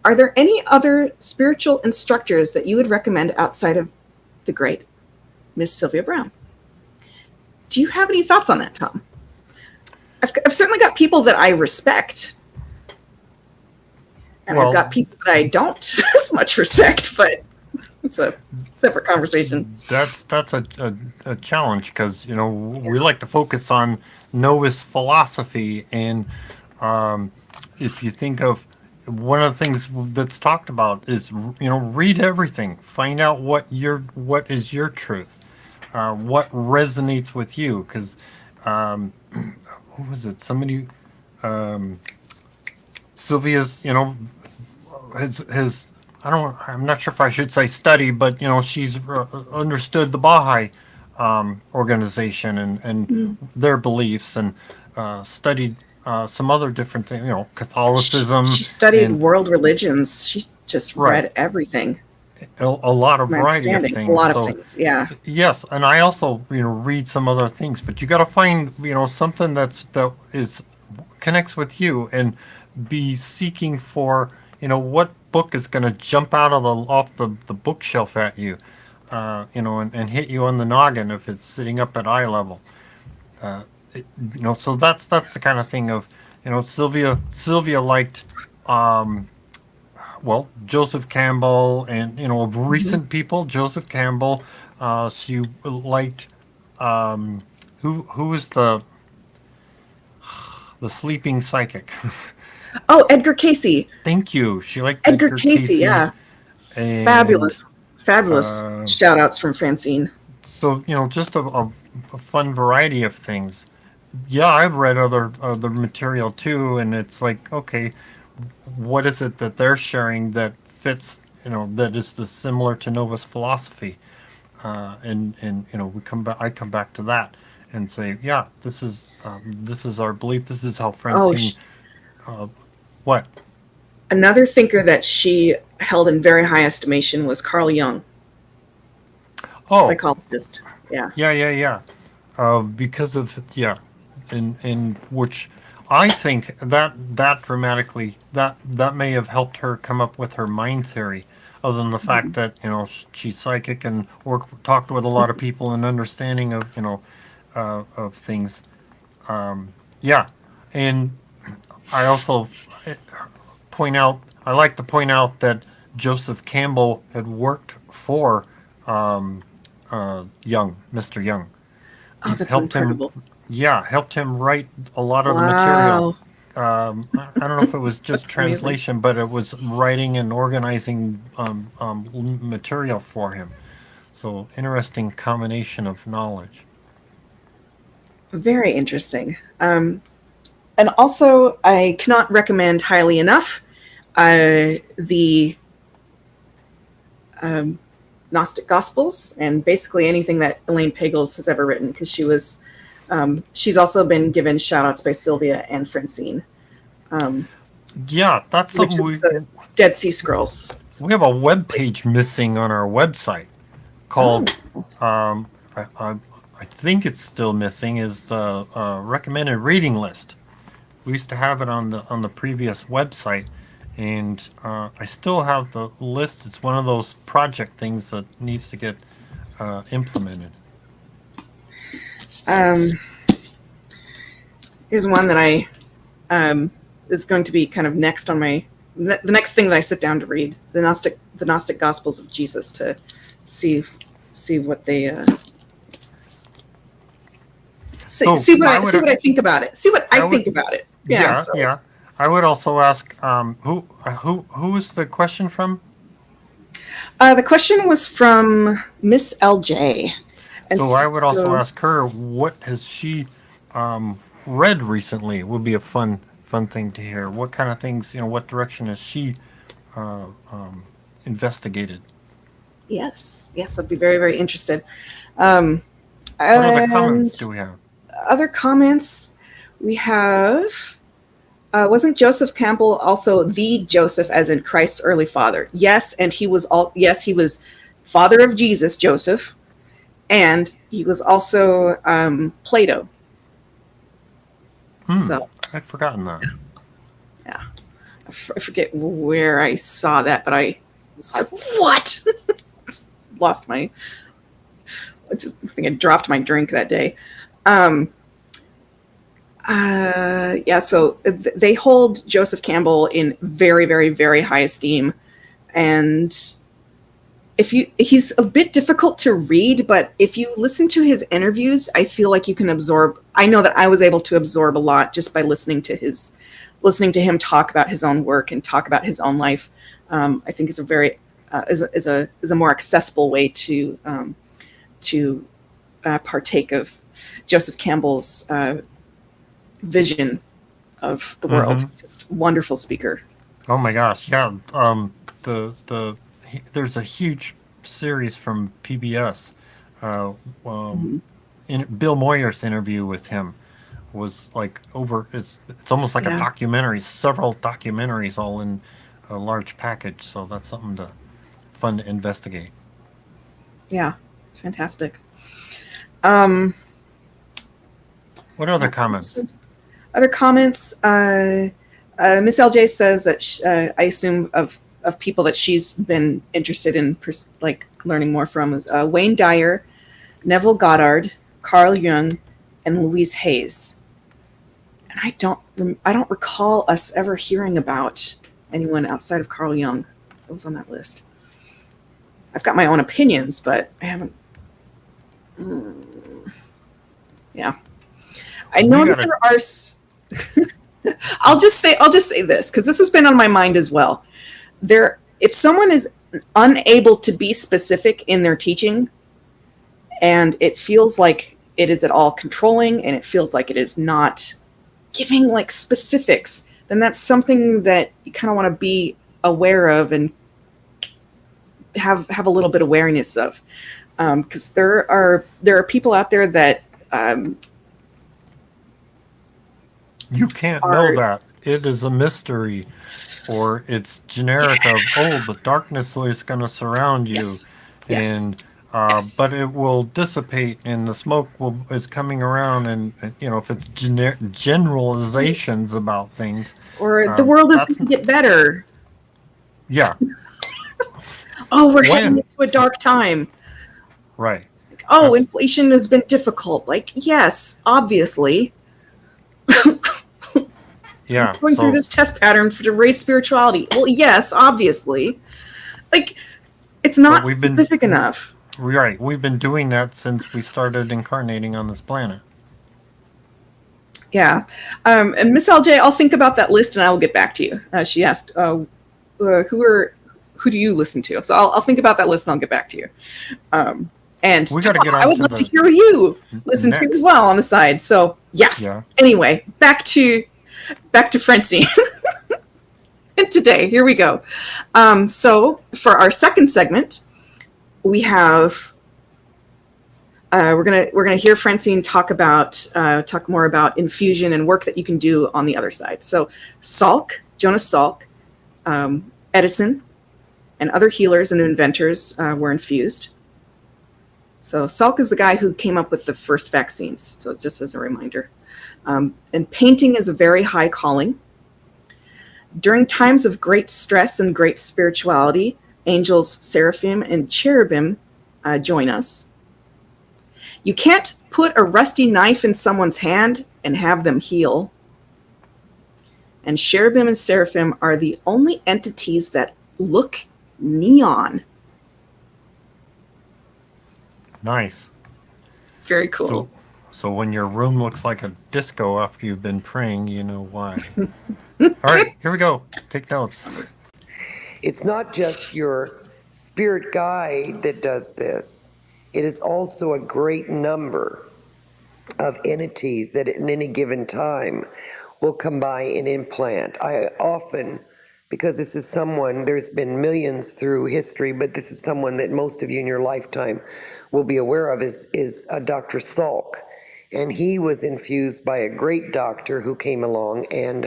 are there any other spiritual instructors that you would recommend outside of the great Miss Sylvia Browne? Do you have any thoughts on that, Tom? I've certainly got people that I respect, and I've got people that I don't as much respect, but it's a separate conversation. That's a challenge, because we like to focus on Novus philosophy, and if you think of, one of the things that's talked about is, read everything, find out what is your truth, what resonates with you, because who was it? Somebody, Sylvia's, his I'm not sure if I should say study, but she's understood the Baha'i organization and their beliefs, and studied some other different things, Catholicism. She studied world religions. She just read everything. A lot of variety of things. A lot of things, yeah. Yes, and I also, read some other things, but you got to find, something that connects with you, and be seeking for, what book is going to jump out of off the bookshelf at you, and hit you on the noggin if it's sitting up at eye level. So that's the kind of thing of, Sylvia liked, Joseph Campbell, and, of recent people, Joseph Campbell. She liked, who was the sleeping psychic? Oh, Edgar Cayce. Thank you. She liked Edgar Cayce, yeah. And, fabulous shout outs from Francine. So, just a fun variety of things. Yeah, I've read other material too, and it's like, okay, what is it that they're sharing that fits, that is similar to Novus philosophy, and I come back to that and say, yeah, this is our belief. This is how Francine. What? Another thinker that she held in very high estimation was Carl Jung, Oh, psychologist. Yeah. yeah. Because of in which I think that dramatically that may have helped her come up with her mind theory. Other than the fact that she's psychic and talked with a lot of people and understanding of of things. Yeah, and I also I like to point out that Joseph Campbell had worked for Mr. Young. Oh, that's Helped incredible. helped him write a lot of the material. Wow. I don't know if it was just That's amazing. translation, but it was writing and organizing material for him. So interesting combination of knowledge. Very interesting. And also, I cannot recommend highly enough the Gnostic Gospels and basically anything that Elaine Pagels has ever written, because she's also been given shout outs by Sylvia and Francine, Yeah, that's which something is the Dead Sea Scrolls. we have a web page missing on our website called I think it's still missing is the recommended reading list. We used to have it on the previous website, and I still have the list. It's one of those project things that needs to get implemented. Here's one that I is going to be kind of next on the next thing that I sit down to read, the Gnostic Gospels of Jesus, to see what they see what I think about it. See what I think about it. Yeah. Yeah. I would also ask who is the question from? The question was from Miss LJ. And So I would also ask her, what has she read recently? It would be a fun thing to hear. What kind of things, what direction has she investigated? Yes, I'd be very, very interested. What other comments do we have? Other comments we have. Wasn't Joseph Campbell also the Joseph, as in Christ's early father? Yes, and he was he was father of Jesus, Joseph, and he was also Plato. So I'd forgotten that. yeah, I forget where I saw that, but I was like, what? Lost my. I think I dropped my drink that day. So they hold Joseph Campbell in very, very, very high esteem, and he's a bit difficult to read, but if you listen to his interviews, I feel like you can absorb. I know that I was able to absorb a lot just by listening to him talk about his own work and talk about his own life. I think is a very is a more accessible way to partake of Joseph Campbell's vision of the world. Mm-hmm. Just wonderful speaker. Oh my gosh, yeah. There's a huge series from PBS. Bill Moyer's interview with him was like it's almost like a documentary, several documentaries all in a large package. So that's something fun to investigate. Yeah, it's fantastic. What other comments? Other comments. Miss LJ says that I assume of people that she's been interested in learning more from is Wayne Dyer, Neville Goddard, Carl Jung, and Louise Hayes. And I don't recall us ever hearing about anyone outside of Carl Jung that was on that list. I've got my own opinions, but I haven't. Yeah, I know that there are. I'll just say this, because this has been on my mind as well. If someone is unable to be specific in their teaching, and it feels like it is at all controlling, and it feels like it is not giving like specifics, then that's something that you kind of want to be aware of and have a little bit of awareness of, because there are people out there that you can't know that. It is a mystery. or it's generic of, oh, the darkness is going to surround you, Yes. and Yes. but Yes. it will dissipate, and the smoke is coming around, and if it's generalizations about things, Or the world is that's going to get better. yeah. Oh, we're heading When into a dark time. right, Oh, that's inflation has been difficult. Like, yes, obviously. yeah. Going through So, this test pattern to raise spirituality. Well, yes, obviously. Like, it's but not specific enough. we've been doing that since we started incarnating on this planet. Yeah. And Miss LJ, I'll think about that list and I will get back to you. She asked, who do you listen to? So I'll think about that list and I'll get back to you. And We got to get I on would to love to the hear what you listen to as next. well on the side. So yes. Yeah. Anyway, back to Francine. And today, here we go. So for our second segment, we have we're gonna hear Francine talk more about infusion and work that you can do on the other side. So Salk, Jonas Salk, Edison, and other healers and inventors were infused. So Salk is the guy who came up with the first vaccines. So just as a reminder, and painting is a very high calling. During times of great stress and great spirituality, angels Seraphim and Cherubim join us. You can't put a rusty knife in someone's hand and have them heal. And Cherubim and Seraphim are the only entities that look neon. Nice. Very cool. So when your room looks like a disco after you've been praying, you know why. All right, here we go. Take notes. It's not just your spirit guide that does this. It is also a great number of entities that at any given time will come by and implant. I often, because this is someone, there's been millions through history, but this is someone that most of you in your lifetime will be aware of, is Dr. Salk. And he was infused by a great doctor who came along and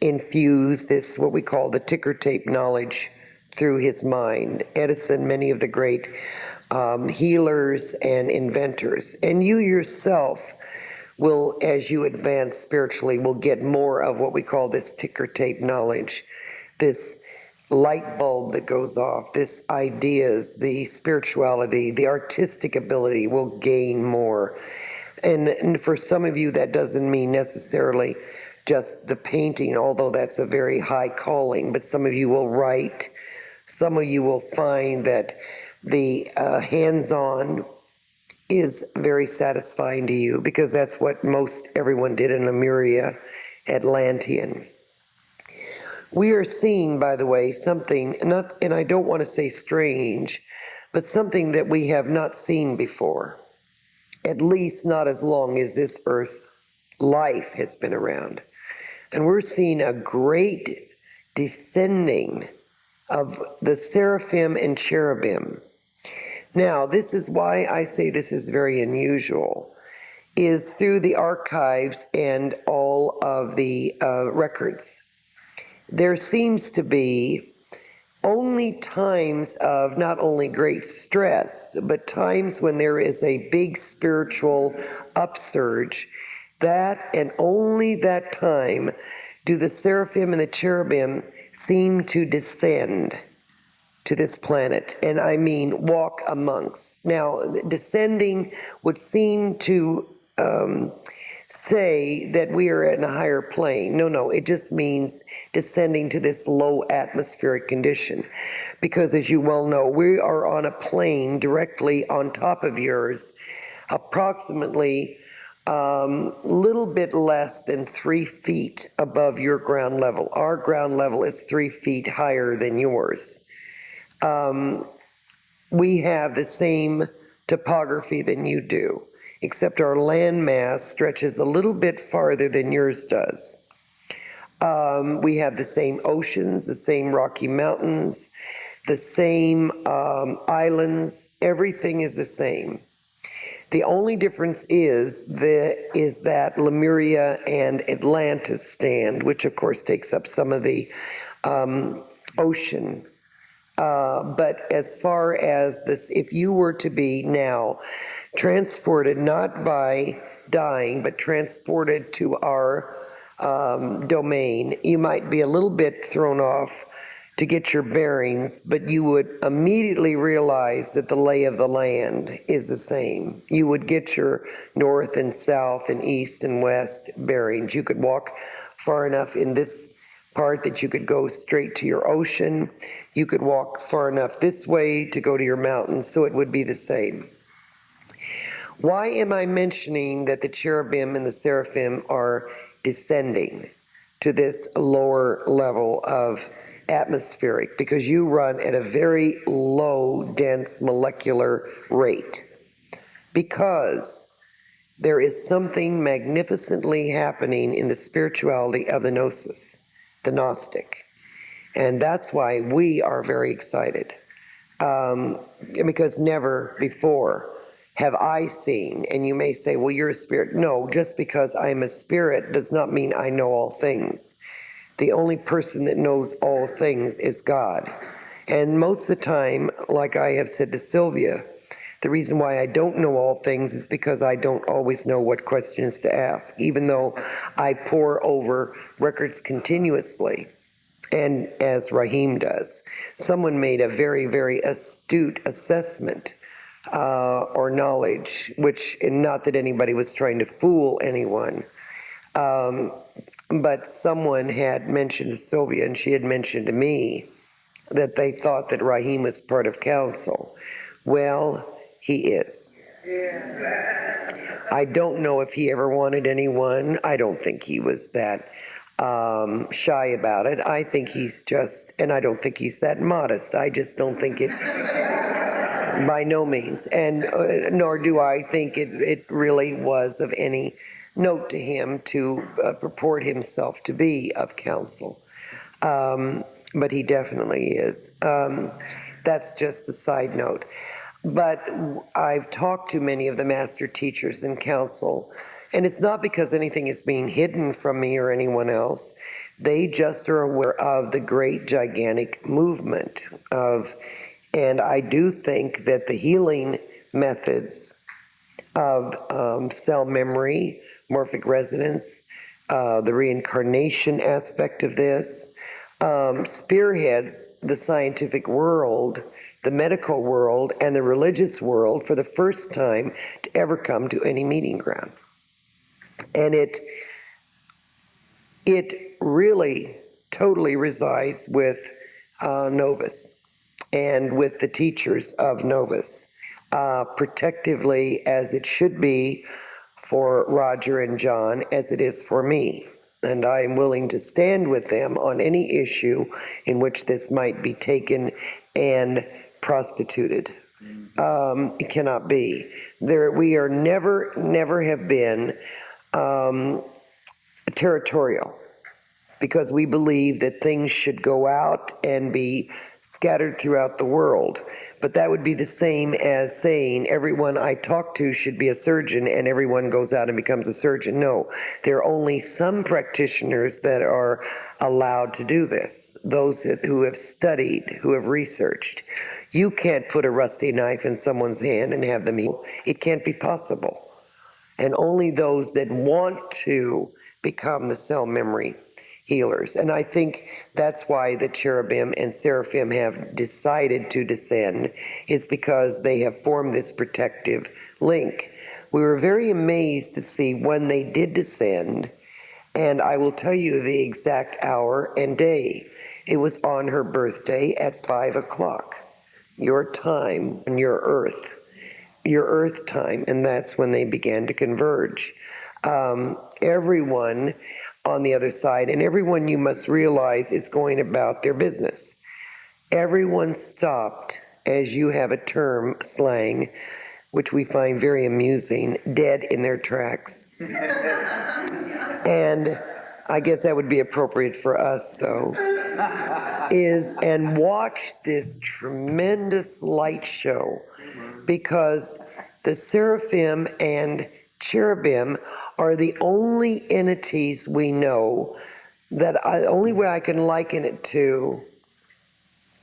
infused this, what we call the ticker tape knowledge, through his mind. Edison, many of the great healers and inventors. And you yourself will, as you advance spiritually, will get more of what we call this ticker tape knowledge, this light bulb that goes off, this ideas, the spirituality, the artistic ability will gain more. And for some of you, that doesn't mean necessarily just the painting, although that's a very high calling, but some of you will write. Some of you will find that the hands-on is very satisfying to you, because that's what most everyone did in Lemuria, Atlantean. We are seeing, by the way, something, not, and I don't want to say strange, but something that we have not seen before, at least not as long as this earth life has been around. And we're seeing a great descending of the Seraphim and Cherubim. Now, this is why I say this is very unusual, is through the archives and all of the records. There seems to be only times of not only great stress, but times when there is a big spiritual upsurge. That, and only that time, do the Seraphim and the Cherubim seem to descend to this planet, and I mean walk amongst. Now, descending would seem to say that we are in a higher plane. No, it just means descending to this low atmospheric condition. Because as you well know, we are on a plane directly on top of yours, approximately little bit less than 3 feet above your ground level. Our ground level is 3 feet higher than yours. We have the same topography than you do, except our land mass stretches a little bit farther than yours does. We have the same oceans, the same Rocky Mountains, the same islands. Everything is the same. The only difference is that Lemuria and Atlantis stand, which of course takes up some of the ocean. But as far as this, if you were to be now transported, not by dying, but transported to our domain, you might be a little bit thrown off to get your bearings, but you would immediately realize that the lay of the land is the same. You would get your north and south and east and west bearings. You could walk far enough in this part that you could go straight to your ocean. You could walk far enough this way to go to your mountains, so it would be the same. Why am I mentioning that the cherubim and the seraphim are descending to this lower level of atmospheric? Because you run at a very low, dense molecular rate. Because there is something magnificently happening in the spirituality of the Gnosis, the Gnostic. And that's why we are very excited. Because never before have I seen, and you may say, well, you're a spirit. No, just because I'm a spirit does not mean I know all things. The only person that knows all things is God. And most of the time, like I have said to Sylvia, the reason why I don't know all things is because I don't always know what questions to ask, even though I pore over records continuously, and as Rahim does. Someone made a very, very astute assessment or knowledge, which, not that anybody was trying to fool anyone, but someone had mentioned to Sylvia, and she had mentioned to me, that they thought that Rahim was part of council. Well, he is. I don't know if he ever wanted anyone. I don't think he was that shy about it. I think he's just, and I don't think he's that modest. I just don't think it, by no means. And nor do I think it really was of any note to him to purport himself to be of counsel. But he definitely is. That's just a side note. But I've talked to many of the master teachers in council, and it's not because anything is being hidden from me or anyone else. They just are aware of the great gigantic movement of, and I do think that the healing methods of cell memory, morphic resonance, the reincarnation aspect of this, spearheads the scientific world, the medical world, and the religious world for the first time to ever come to any meeting ground. And it really totally resides with Novus and with the teachers of Novus, protectively as it should be for Roger and John, as it is for me. And I am willing to stand with them on any issue in which this might be taken and prostituted. It cannot be. We are never have been territorial, because we believe that things should go out and be scattered throughout the world. But that would be the same as saying everyone I talk to should be a surgeon and everyone goes out and becomes a surgeon. No, there are only some practitioners that are allowed to do this, those who have studied, who have researched. You can't put a rusty knife in someone's hand and have them heal. It can't be possible. And only those that want to become the cell memory healers. And I think that's why the cherubim and seraphim have decided to descend, is because they have formed this protective link. We were very amazed to see when they did descend, and I will tell you the exact hour and day. It was on her birthday at 5 o'clock, your time on your earth time, and that's when they began to converge. Everyone on the other side, and everyone, you must realize, is going about their business. Everyone stopped, as you have a term, slang, which we find very amusing, dead in their tracks. And I guess that would be appropriate for us, though, and watch this tremendous light show, because the seraphim and cherubim are the only entities we know only way I can liken it to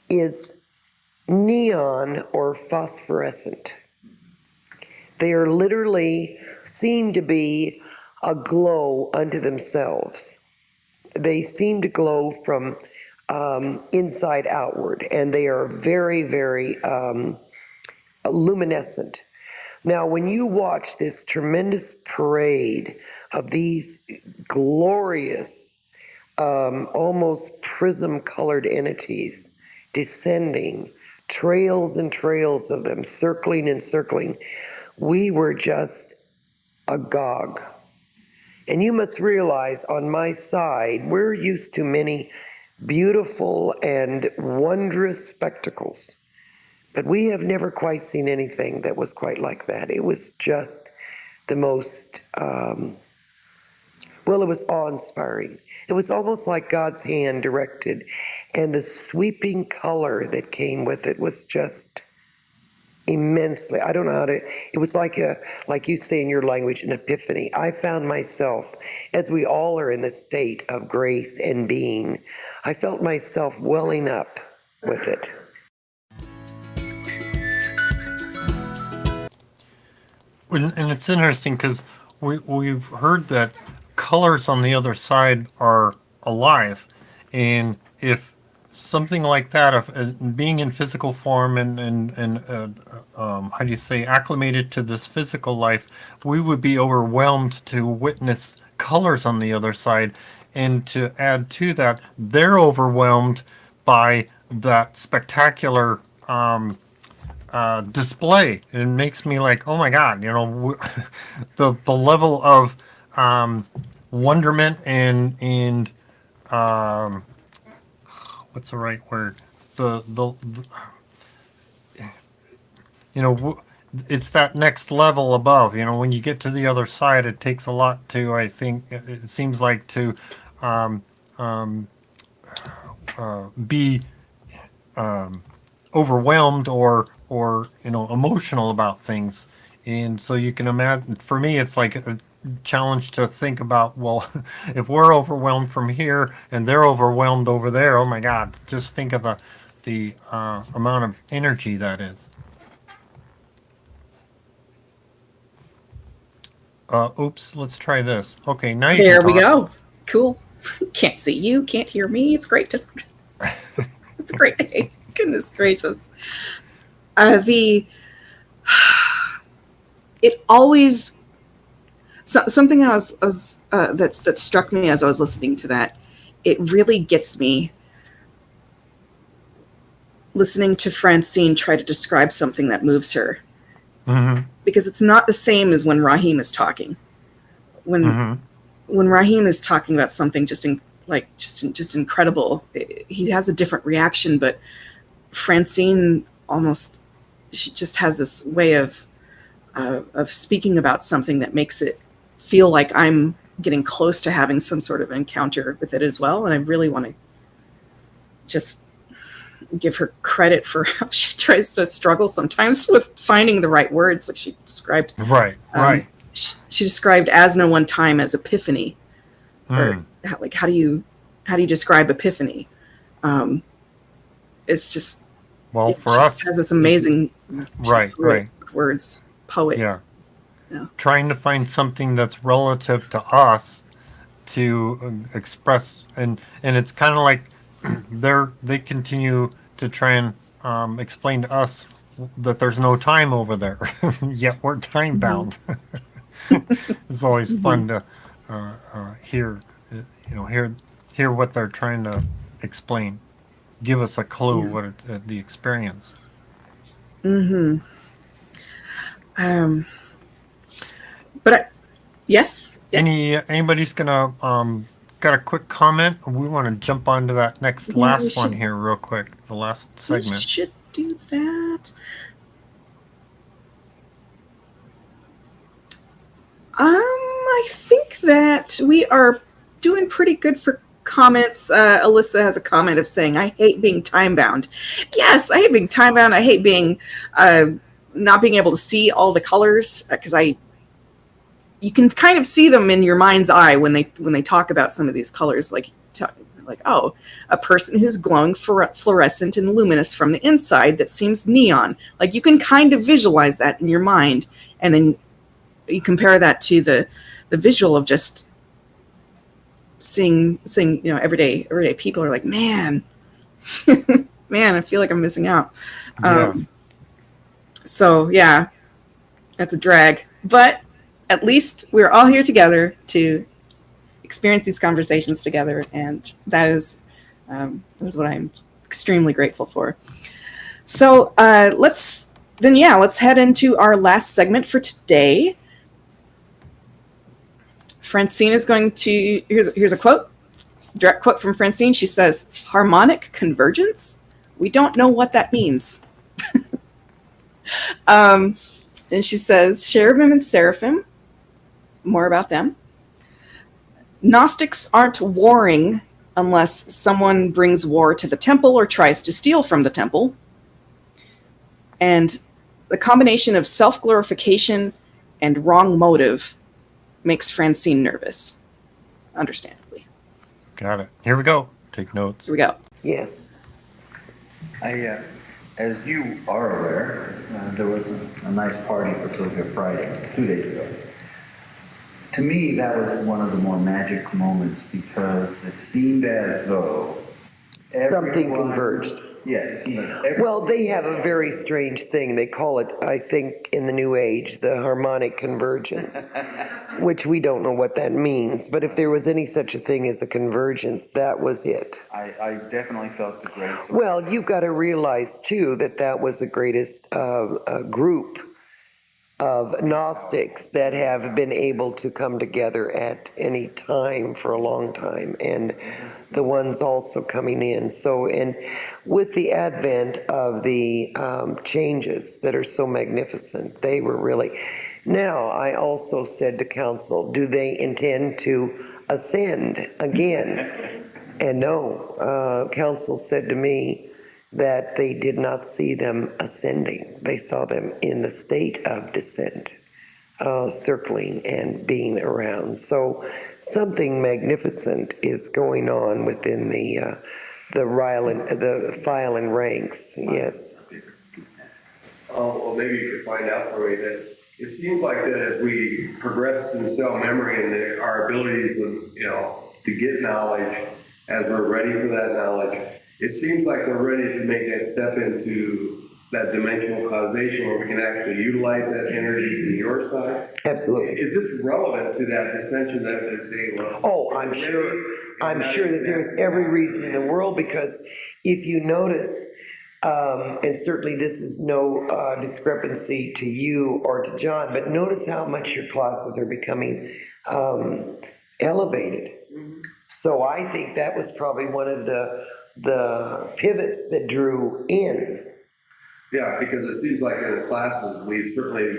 is neon or phosphorescent. They are literally seem to be a glow unto themselves. They seem to glow from inside outward, and they are very, very luminescent. Now, when you watch this tremendous parade of these glorious, almost prism-colored entities descending, trails and trails of them circling and circling, we were just agog. And you must realize, on my side, we're used to many beautiful and wondrous spectacles, but we have never quite seen anything that was quite like that. It was just the most, it was awe-inspiring. It was almost like God's hand directed, and the sweeping color that came with it was just immensely. I don't know how to, it was like you say in your language, an epiphany. I found myself, as we all are in the state of grace and being, I felt myself welling up with it. And it's interesting because we've heard that colors on the other side are alive, and if something like that, of being in physical form and how do you say, acclimated to this physical life, we would be overwhelmed to witness colors on the other side, and to add to that, they're overwhelmed by that spectacular display. It makes me like, oh my God, the level of wonderment and what's the right word? It's that next level above. When you get to the other side, it takes a lot to, I think, it seems like, to be overwhelmed or emotional about things. And so you can imagine, for me, it's like a challenge to think about, well, if we're overwhelmed from here and they're overwhelmed over there, oh my God, just think of the amount of energy that is. Oops, let's try this. Okay, now you There can we talk. go. Cool. Can't see you, can't hear me. It's great to. It's a great day. Goodness gracious. It always something that struck me as I was listening to that. It really gets me listening to Francine try to describe something that moves her, because it's not the same as when Rahim is talking. When Rahim is talking about something just incredible, he has a different reaction. But Francine she just has this way of speaking about something that makes it feel like I'm getting close to having some sort of encounter with it as well. And I really want to just give her credit for how she tries to struggle sometimes with finding the right words, like she described. Right. She described Asna one time as epiphany, or how do you describe epiphany? It's just, well, for us, has this amazing right words, poet. Yeah. Trying to find something that's relative to us to express, and it's kind of like they continue to try and explain to us that there's no time over there, yet we're time bound. It's always fun to hear what they're trying to explain, give us a clue what the experience. Yes. Anybody's gonna got a quick comment? We want to jump onto that last one here real quick. The last segment. We should do that. I think that we are doing pretty good for comments. Alyssa has a comment of saying, I hate being time bound. Yes, I hate being time bound. I hate being not being able to see all the colors, because you can kind of see them in your mind's eye when they talk about some of these colors. Like like, oh, a person who's glowing fluorescent and luminous from the inside that seems neon. Like, you can kind of visualize that in your mind, and then you compare that to the visual of just seeing everyday people are like, man, man, I feel like I'm missing out. Yeah. So yeah, that's a drag, but at least we're all here together to experience these conversations together, and that is what I'm extremely grateful for. So let's head into our last segment for today. Francine is going to, here's a quote, direct quote from Francine. She says, harmonic convergence? We don't know what that means. And she says, Cherubim and Seraphim, more about them. Gnostics aren't warring unless someone brings war to the temple or tries to steal from the temple. And the combination of self-glorification and wrong motive makes Francine nervous, understandably. Got it. Here we go. Take notes. Here we go. Yes. As you are aware, there was a nice party for Sylvia Friday, 2 days ago. To me, that was one of the more magic moments because it seemed as though Something converged. Yes, it seemed as Well, they have a very strange thing. They call it, I think, in the New Age, the harmonic convergence, which we don't know what that means. But if there was any such a thing as a convergence, that was it. I definitely felt the grace. Well, you've got to realize, too, that was the greatest group of Gnostics that have been able to come together at any time for a long time, and the ones also coming in. So, and with the advent of the changes that are so magnificent, they were really... Now, I also said to council, do they intend to ascend again? And no, council said to me that they did not see them ascending. They saw them in the state of descent, circling and being around. So something magnificent is going on within the file and ranks. Yes. Well, maybe you could find out for me that it seems like that as we progress in cell memory and our abilities to get knowledge, as we're ready for that knowledge, it seems like we're ready to make that step into that dimensional causation where we can actually utilize that energy from your side. Absolutely. Is this relevant to that dissension that they say? Well, oh, I'm sure that there's every reason in the world, because if you notice, and certainly this is no discrepancy to you or to John, but notice how much your classes are becoming elevated. Mm-hmm. So I think that was probably one of the pivots that drew in. Yeah, because it seems like in the classes we've certainly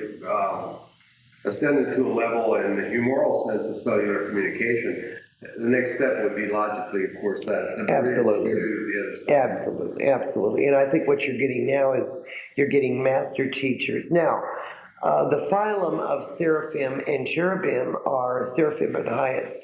ascended to a level in the humoral sense of cellular communication. The next step would be logically, of course, that absolutely, to the other side. Absolutely. And I think what you're getting now is you're getting master teachers. Now, the phylum of Seraphim and Cherubim Seraphim are the highest,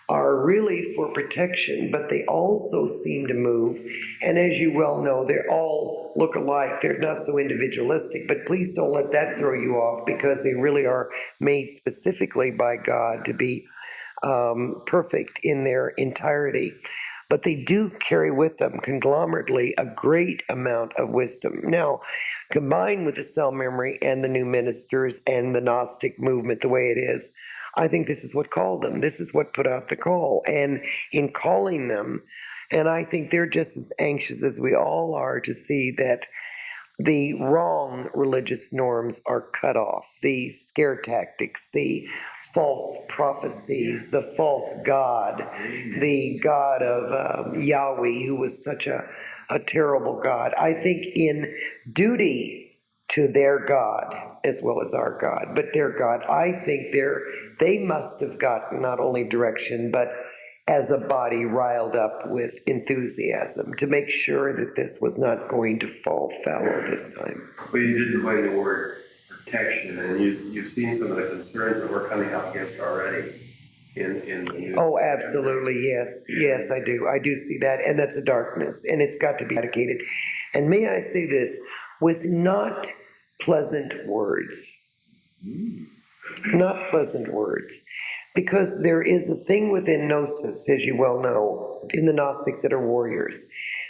are really for protection, but they also seem to move. And as you well know, they all look alike. They're not so individualistic, but please don't let that throw you off, because they really are made specifically by God to be perfect in their entirety. But they do carry with them conglomerately a great amount of wisdom. Now, combined with the cell memory and the new ministers and the Gnostic movement the way it is, I think this is what called them. This is what put out the call. And in calling them, and I think they're just as anxious as we all are to see that the wrong religious norms are cut off, the scare tactics, the false prophecies, the false God, the God of Yahweh, who was such a terrible God. I think in duty to their God as well as our God, but their God, I think they must have gotten not only direction, but as a body riled up with enthusiasm to make sure that this was not going to fall fallow this time. Well, you did coin the word protection, and you've seen some of the concerns that we're coming up against already. in the new. Oh, absolutely, yes. Yes, I do. I do see that, and that's a darkness, and it's got to be eradicated. And may I say this, with not pleasant words. Not pleasant words. Because there is a thing within Gnosis, as you well know, in the Gnostics that are warriors.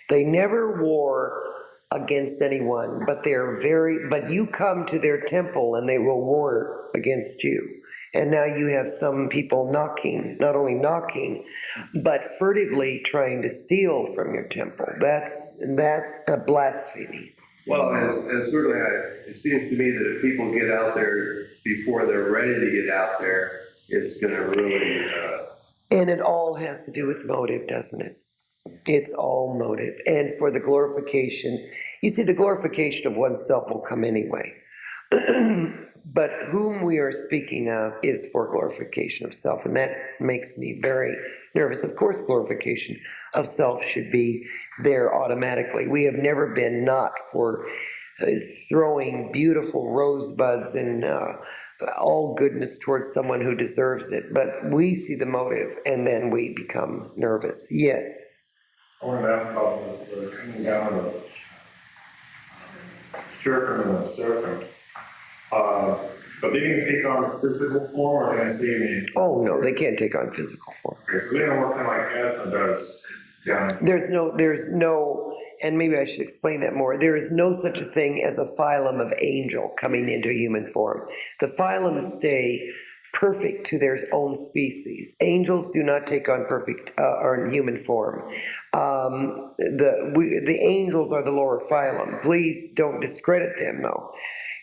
They never war against anyone, but but you come to their temple and they will war against you. And now you have some people knocking, not only knocking, but furtively trying to steal from your temple. That's a blasphemy. Well, and certainly it seems to me that if people get out there before they're ready to get out there, it's going to really... And it all has to do with motive, doesn't it? It's all motive. And for the glorification, you see, the glorification of oneself will come anyway. But whom we are speaking of is for glorification of self, and that makes me very nervous. Of course, glorification of self should be there automatically. We have never been not for throwing beautiful rosebuds and all goodness towards someone who deserves it, but we see the motive, and then we become nervous. Yes? I wanted to ask about the coming down of the Cherubim and the Seraphim. But they didn't take on physical form, or they gonna stay in the... Oh, no, they can't take on physical form. Okay, so they're gonna work kind of like Edison does. Yeah. There's no, and maybe I should explain that more. There is no such a thing as a phylum of angel coming into human form. The phylums stay perfect to their own species. Angels do not take on perfect or human form. The angels are the lower phylum. Please don't discredit them, though.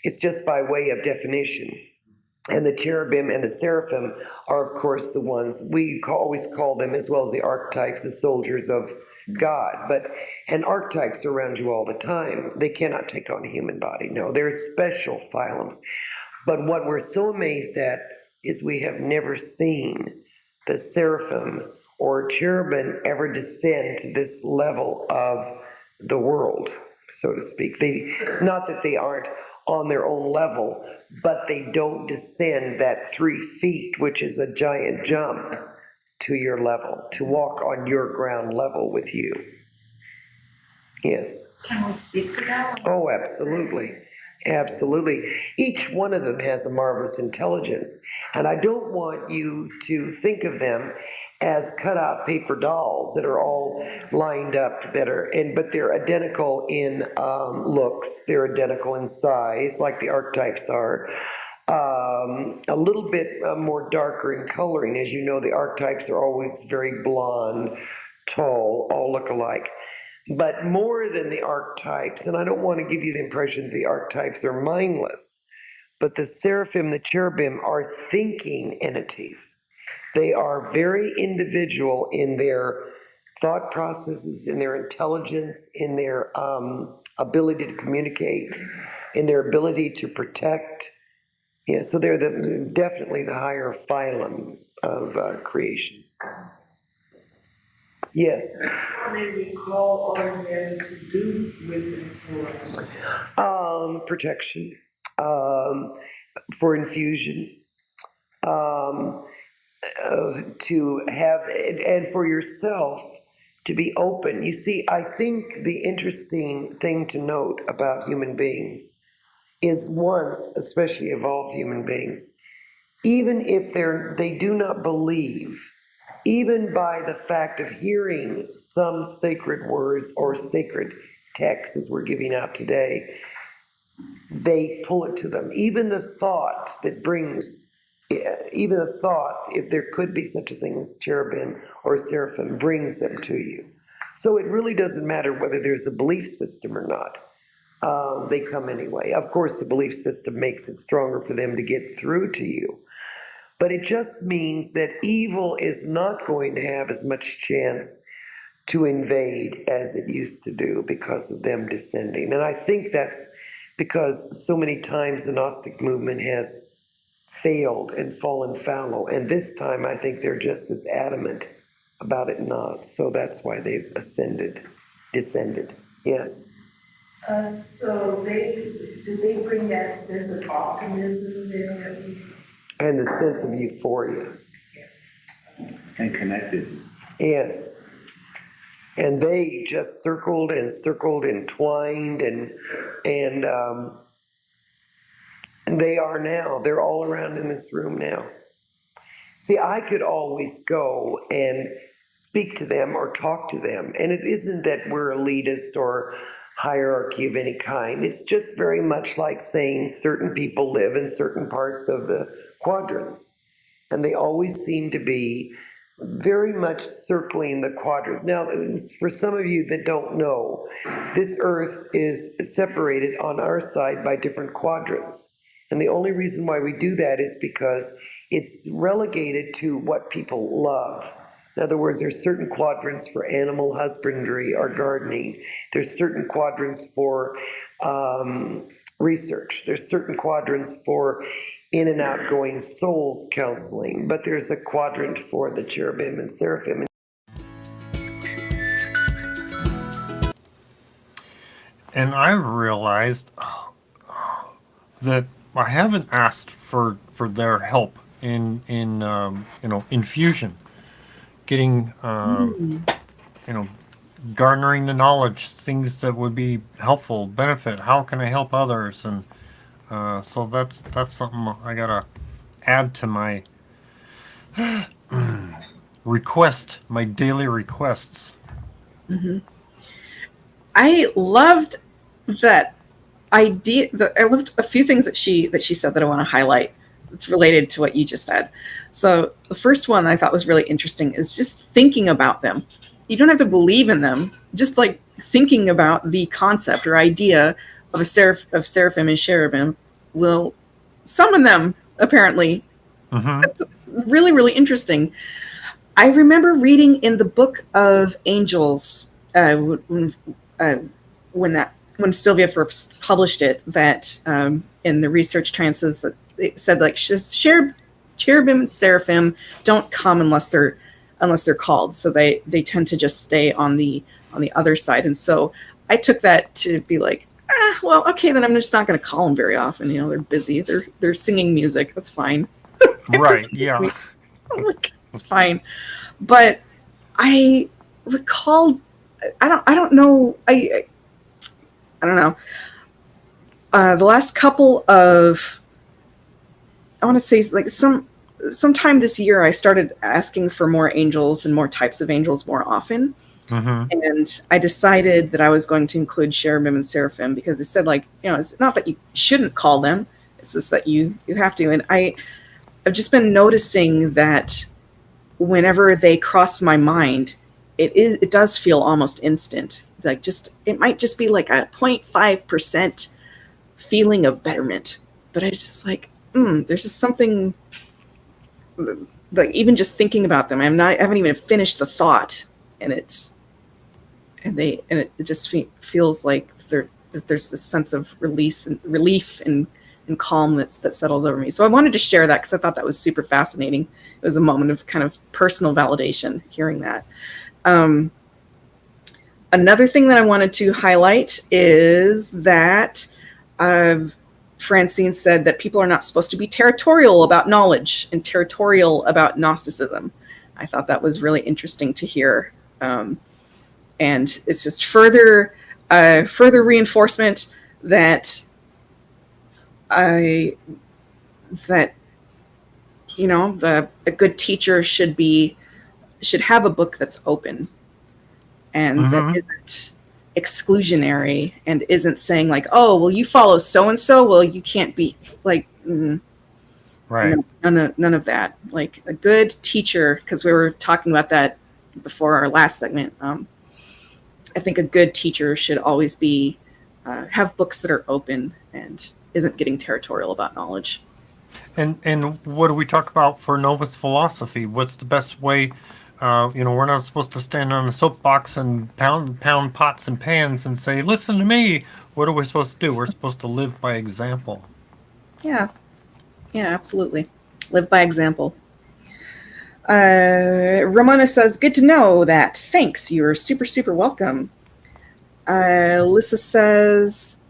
It's just by way of definition. And the cherubim and the seraphim are, of course, the ones we always call them, as well as the archetypes, the soldiers of God. And archetypes are around you all the time. They cannot take on a human body. No, they're special phylums. But what we're so amazed at is we have never seen the seraphim or cherubim ever descend to this level of the world, so to speak. Not that they aren't on their own level, but they don't descend that 3 feet, which is a giant jump, to your level, to walk on your ground level with you. Yes. Can we speak to that? Oh, absolutely. Absolutely. Each one of them has a marvelous intelligence, and I don't want you to think of them as cut-out paper dolls that are all lined up, but they're identical in looks, they're identical in size, like the archetypes are. A little bit more darker in coloring. As you know, the archetypes are always very blonde, tall, all look alike. But more than the archetypes, and I don't want to give you the impression that the archetypes are mindless, but the seraphim, the cherubim are thinking entities. They are very individual in their thought processes, in their intelligence, in their ability to communicate, in their ability to protect. Yeah, so they're definitely the higher phylum of creation. Yes. What may we call on them to do with them for us? Protection, for infusion, to have, and for yourself to be open. You see, I think the interesting thing to note about human beings is once, especially evolved human beings, even if they do not believe, even by the fact of hearing some sacred words or sacred texts as we're giving out today, they pull it to them. Even the thought, if there could be such a thing as cherubim or seraphim, brings them to you. So it really doesn't matter whether there's a belief system or not. They come anyway. Of course, the belief system makes it stronger for them to get through to you. But it just means that evil is not going to have as much chance to invade as it used to do because of them descending. And I think that's because so many times the Gnostic movement has failed and fallen fallow. And this time I think they're just as adamant about it not. So that's why they've descended. Yes. So do they bring that sense of optimism there? And the sense of euphoria. And connected. Yes. And they just circled and circled and twined and they are now. They're all around in this room now. See, I could always go and speak to them or talk to them. And it isn't that we're elitist or hierarchy of any kind. It's just very much like saying certain people live in certain parts of the quadrants. And they always seem to be very much circling the quadrants. Now, for some of you that don't know, this earth is separated on our side by different quadrants. And the only reason why we do that is because it's relegated to what people love. In other words, there's certain quadrants for animal husbandry or gardening. There's certain quadrants for research. There's certain quadrants for in and outgoing souls counseling. But there's a quadrant for the cherubim and seraphim. And I've realized that I haven't asked for their help in infusion, getting garnering the knowledge, things that would be helpful, benefit. How can I help others? And so that's something I gotta add to my request, my daily requests. Mm-hmm. I loved that idea. I loved a few things that she said that I want to highlight. It's related to what you just said. So the first one I thought was really interesting is just thinking about them. You don't have to believe in them. Just like thinking about the concept or idea of Seraphim and Cherubim will summon them, apparently. Mm-hmm. That's really, really interesting. I remember reading in the Book of Angels when Sylvia first published it, that in the research trances that it said like cherubim and seraphim don't come unless they're called. So they tend to just stay on the other side. And so I took that to be like, well, okay, then I'm just not going to call them very often. They're busy. They're singing music. That's fine. Right. Yeah. It's fine. But I recalled. I don't know. I don't know. The last couple of, I want to say like sometime this year, I started asking for more angels and more types of angels more often. Mm-hmm. And I decided that I was going to include cherubim and seraphim because it said like, it's not that you shouldn't call them. It's just that you have to. And I've just been noticing that whenever they cross my mind, it does feel almost instant. It's like it might just be like a 0.5% feeling of betterment, but I just like, there's just something like even just thinking about them. I haven't even finished the thought, and it just feels like there's this sense of release and relief and calm that settles over me. So I wanted to share that because I thought that was super fascinating. It was a moment of kind of personal validation hearing that. Another thing that I wanted to highlight is that Francine said that people are not supposed to be territorial about knowledge and territorial about Gnosticism. I thought that was really interesting to hear. And it's just further reinforcement that a good teacher should have a book that's open and Mm-hmm. that isn't exclusionary and isn't saying like, oh, well, you follow so-and-so, well, you can't be like, Right. none of that. Like a good teacher, because we were talking about that before our last segment. I think a good teacher should always be have books that are open and isn't getting territorial about knowledge. And what do we talk about for Novus philosophy? What's the best way? We're not supposed to stand on a soapbox and pound pots and pans and say, "Listen to me." What are we supposed to do? We're supposed to live by example. Yeah, absolutely. Live by example. Ramona says, "Good to know that. Thanks. You're super, super welcome." Alyssa says,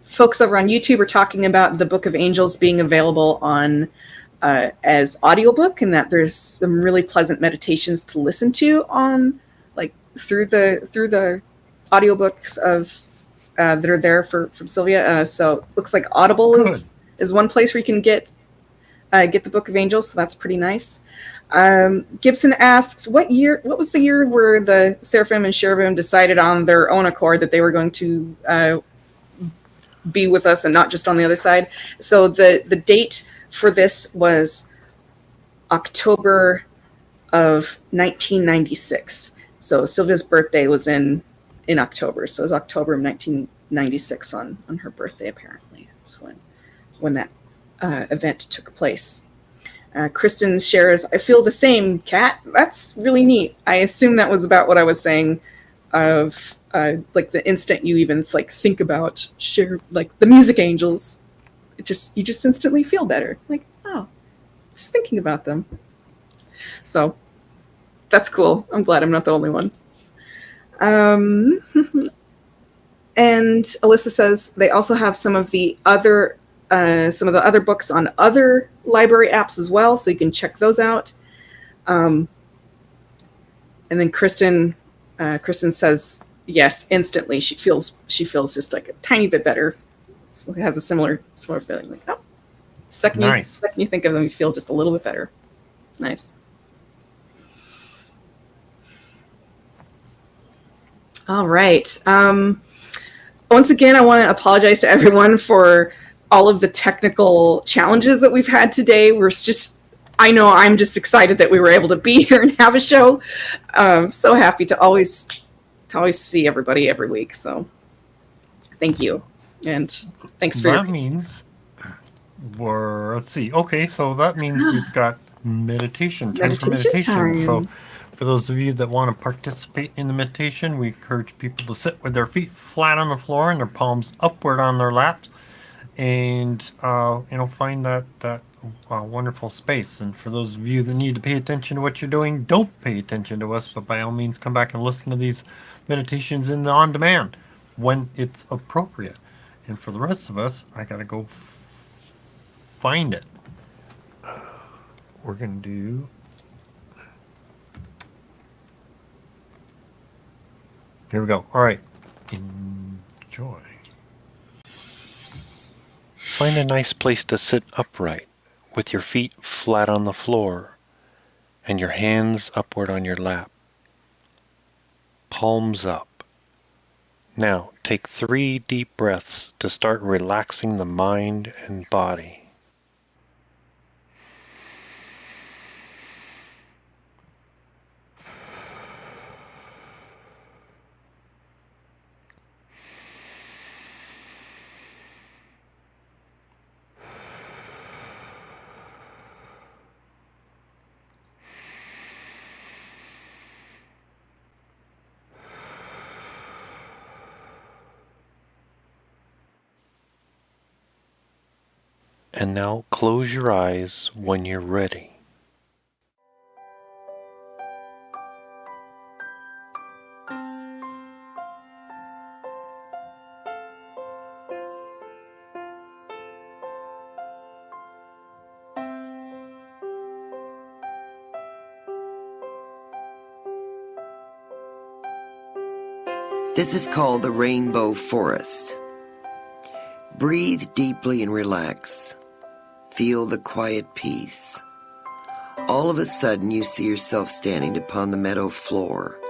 folks over on YouTube are talking about the Book of Angels being available on as audiobook, and that there's some really pleasant meditations to listen to on like through the audiobooks of that are there from Sylvia. So it looks like Audible is one place where you can get the Book of Angels, so that's pretty nice. Gibson asks, what was the year where the Seraphim and Cherubim decided on their own accord that they were going to be with us and not just on the other side? So the date for this was October of 1996. So Sylvia's birthday was in October. So it was October of 1996 on her birthday, apparently. That's when that event took place. Kristen shares, I feel the same, Kat. That's really neat. I assume that was about what I was saying of like the instant you even like think about like the music angels, you just instantly feel better. Like, oh, just thinking about them. So that's cool. I'm glad I'm not the only one. And Alyssa says they also have some of the other books on other library apps as well, so you can check those out. And then Kristen says yes, instantly she feels just like a tiny bit better. So it has a similar feeling, like, oh, second you think of them, you feel just a little bit better. Nice. All right. Once again, I want to apologize to everyone for all of the technical challenges that we've had today. I know I'm just excited that we were able to be here and have a show. So happy to always see everybody every week. So thank you. And thanks for that means let's see. Okay, so that means we've got meditation time. So for those of you that want to participate in the meditation, we encourage people to sit with their feet flat on the floor and their palms upward on their laps, and find that wonderful space. And for those of you that need to pay attention to what you're doing, don't pay attention to us, but by all means come back and listen to these meditations in the on demand when it's appropriate. And for the rest of us, I gotta go find it. We're gonna do here we go. All right, enjoy. Find a nice place to sit upright with your feet flat on the floor and your hands upward on your lap. Palms up. Now take 3 deep breaths to start relaxing the mind and body. And now close your eyes when you're ready. This is called the Rainbow Forest. Breathe deeply and relax. Feel the quiet peace. All of a sudden, you see yourself standing upon the meadow floor,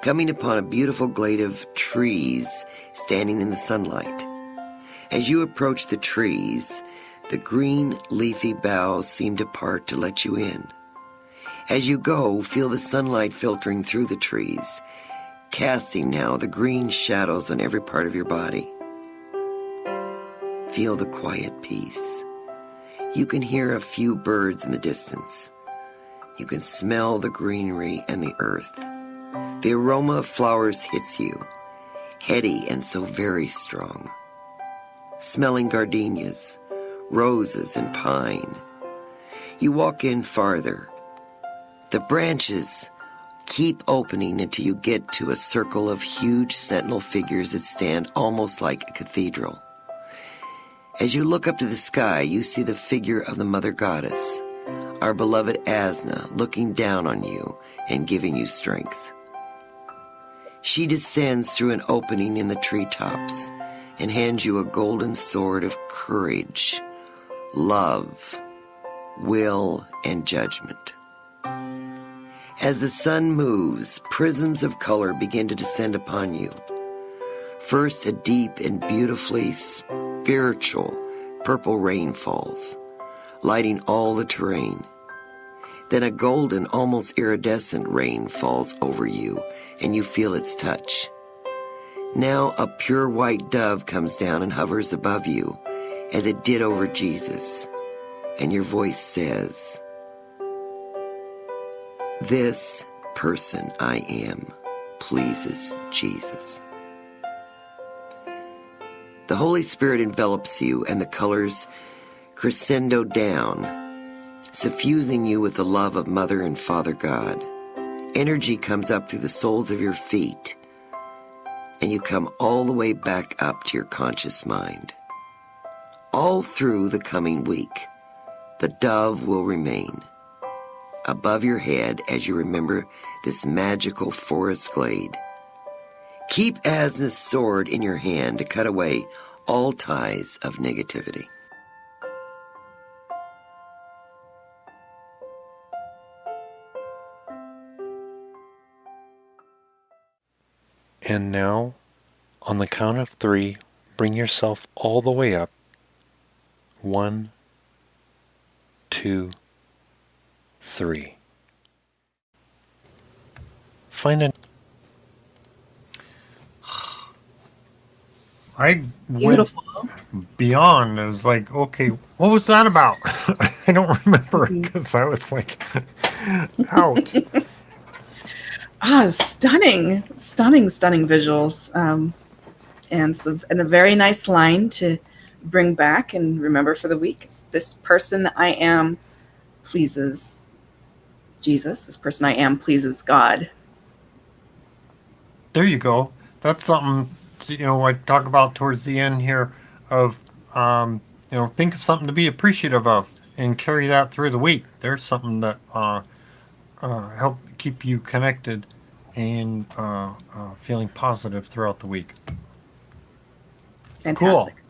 coming upon a beautiful glade of trees standing in the sunlight. As you approach the trees, the green leafy boughs seem to part to let you in. As you go, feel the sunlight filtering through the trees, casting now the green shadows on every part of your body. Feel the quiet peace. You can hear a few birds in the distance. You can smell the greenery and the earth. The aroma of flowers hits you, heady and so very strong. Smelling gardenias, roses and pine. You walk in farther. The branches keep opening until you get to a circle of huge sentinel figures that stand almost like a cathedral. As you look up to the sky, you see the figure of the Mother Goddess, our beloved Asna, looking down on you and giving you strength. She descends through an opening in the treetops and hands you a golden sword of courage, love, will, and judgment. As the sun moves, prisms of color begin to descend upon you. First, a deep and beautifully spiritual purple rain falls, lighting all the terrain. Then a golden, almost iridescent rain falls over you, and you feel its touch. Now a pure white dove comes down and hovers above you, as it did over Jesus, and your voice says, "This person I am pleases Jesus." The Holy Spirit envelops you, and the colors crescendo down, suffusing you with the love of Mother and Father God. Energy comes up through the soles of your feet, and you come all the way back up to your conscious mind. All through the coming week, the dove will remain above your head as you remember this magical forest glade. Keep Asna's sword in your hand to cut away all ties of negativity. And now, on the count of 3, bring yourself all the way up. 1, 2, 3. Find a... I went Beautiful. beyond. It was like, okay, what was that about? I don't remember because I was like, out. Stunning visuals, and a very nice line to bring back and remember for the week. This person I am pleases Jesus. This person I am pleases God. There you go. That's something, I talk about towards the end here of, think of something to be appreciative of and carry that through the week. There's something that help keep you connected and feeling positive throughout the week. Fantastic. Cool.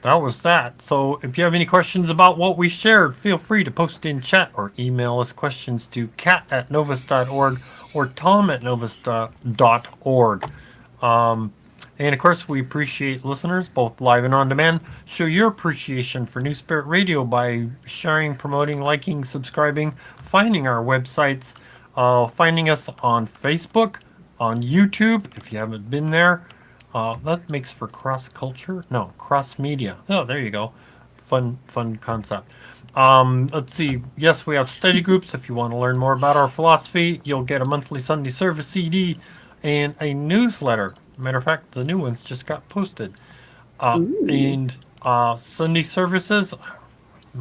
That was that. So if you have any questions about what we shared, feel free to post in chat or email us questions to cat@novus.org or tom@novus.org. And of course, we appreciate listeners, both live and on demand. Show your appreciation for New Spirit Radio by sharing, promoting, liking, subscribing, finding our websites, finding us on Facebook, on YouTube, if you haven't been there. That makes for cross media. Oh, there you go. Fun concept. Let's see. Yes, we have study groups. If you want to learn more about our philosophy, you'll get a monthly Sunday service CD and a newsletter. Matter of fact, the new ones just got posted. And Sunday services,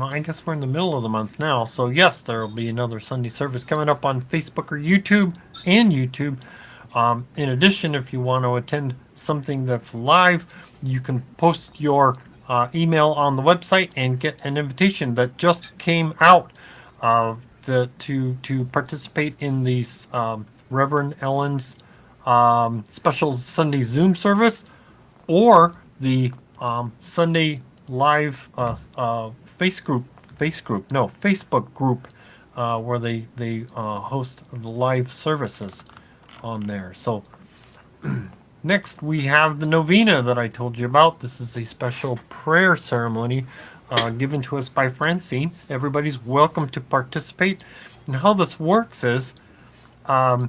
I guess we're in the middle of the month now. So yes, there will be another Sunday service coming up on Facebook or YouTube and YouTube. In addition, if you want to attend something that's live, you can post your email on the website and get an invitation that just came out to participate in these Reverend Ellen's special Sunday Zoom service or the Sunday live Facebook group where they host the live services on there. So next we have the Novena that I told you about. This is a special prayer ceremony given to us by Francine. Everybody's welcome to participate. And how this works is, I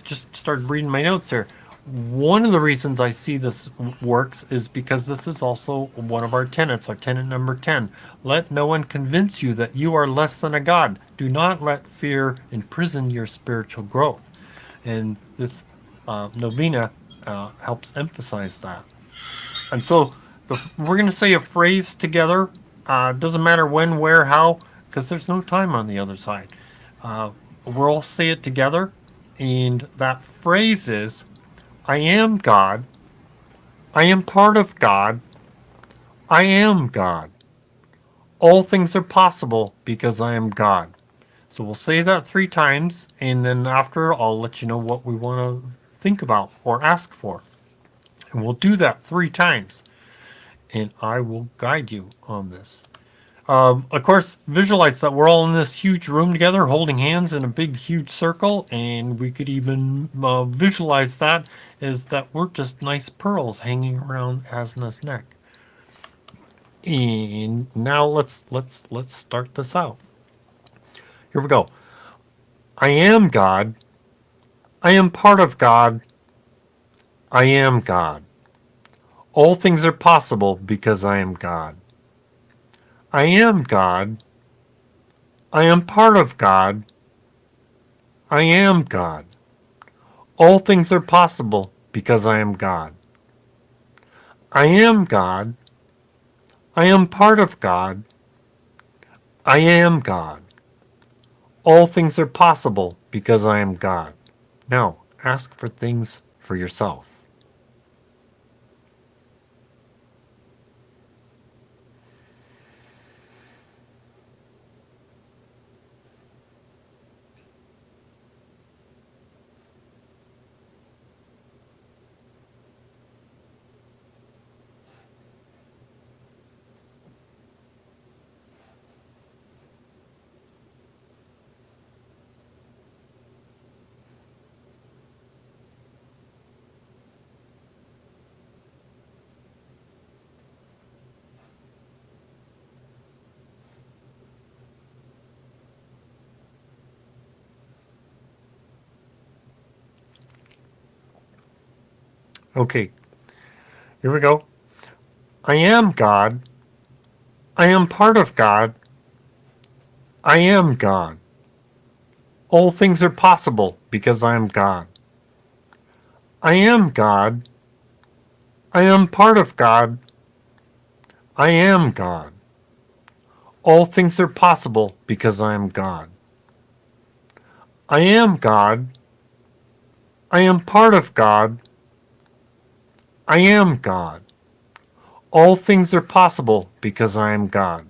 just started reading my notes here. One of the reasons I see this works is because this is also one of our tenets, our tenet number 10. Let no one convince you that you are less than a god. Do not let fear imprison your spiritual growth. And this novena helps emphasize that. And so we're going to say a phrase together. Doesn't matter when, where, how, because there's no time on the other side. We'll all say it together. And that phrase is, I am God. I am part of God. I am God. All things are possible because I am God. So we'll say that 3 times, and then after I'll let you know what we want to think about or ask for. And we'll do that 3 times, and I will guide you on this. Of course, visualize that we're all in this huge room together, holding hands in a big, huge circle, and we could even visualize that as that we're just nice pearls hanging around Asna's neck. And now let's start this out. Here we go. I am God. I am part of God. I am God. All things are possible because I am God. I am God. I am part of God. I am God. All things are possible because I am God. I am God. I am part of God. I am God. All things are possible because I am God. Now, ask for things for yourself. Okay, here we go. I am God. I am part of God. I am God. All things are possible because I am God. I am God. I am part of God. I am God. All things are possible because I am God. I am God. I am part of God. I am God. All things are possible because I am God.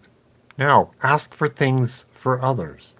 Now, ask for things for others.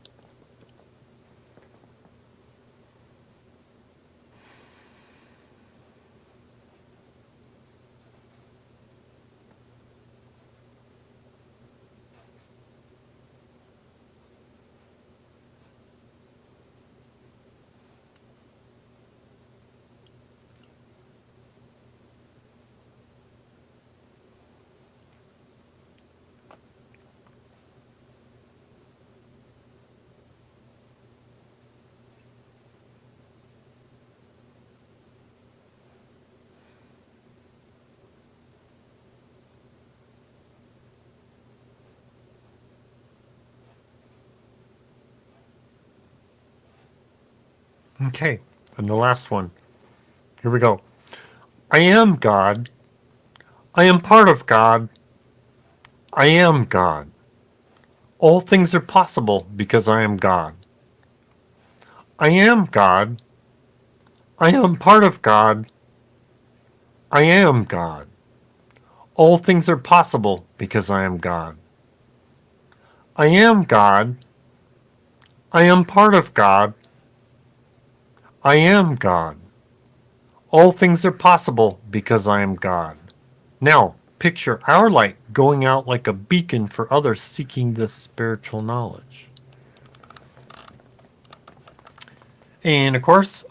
Okay, and the last one. Here we go. I am God. I am part of God. I am God. All things are possible because I am God. I am God. I am part of God. I am God. All things are possible because I am God. I am God. I am part of God. I am God. All things are possible because I am God. Now, picture our light going out like a beacon for others seeking this spiritual knowledge. And of course,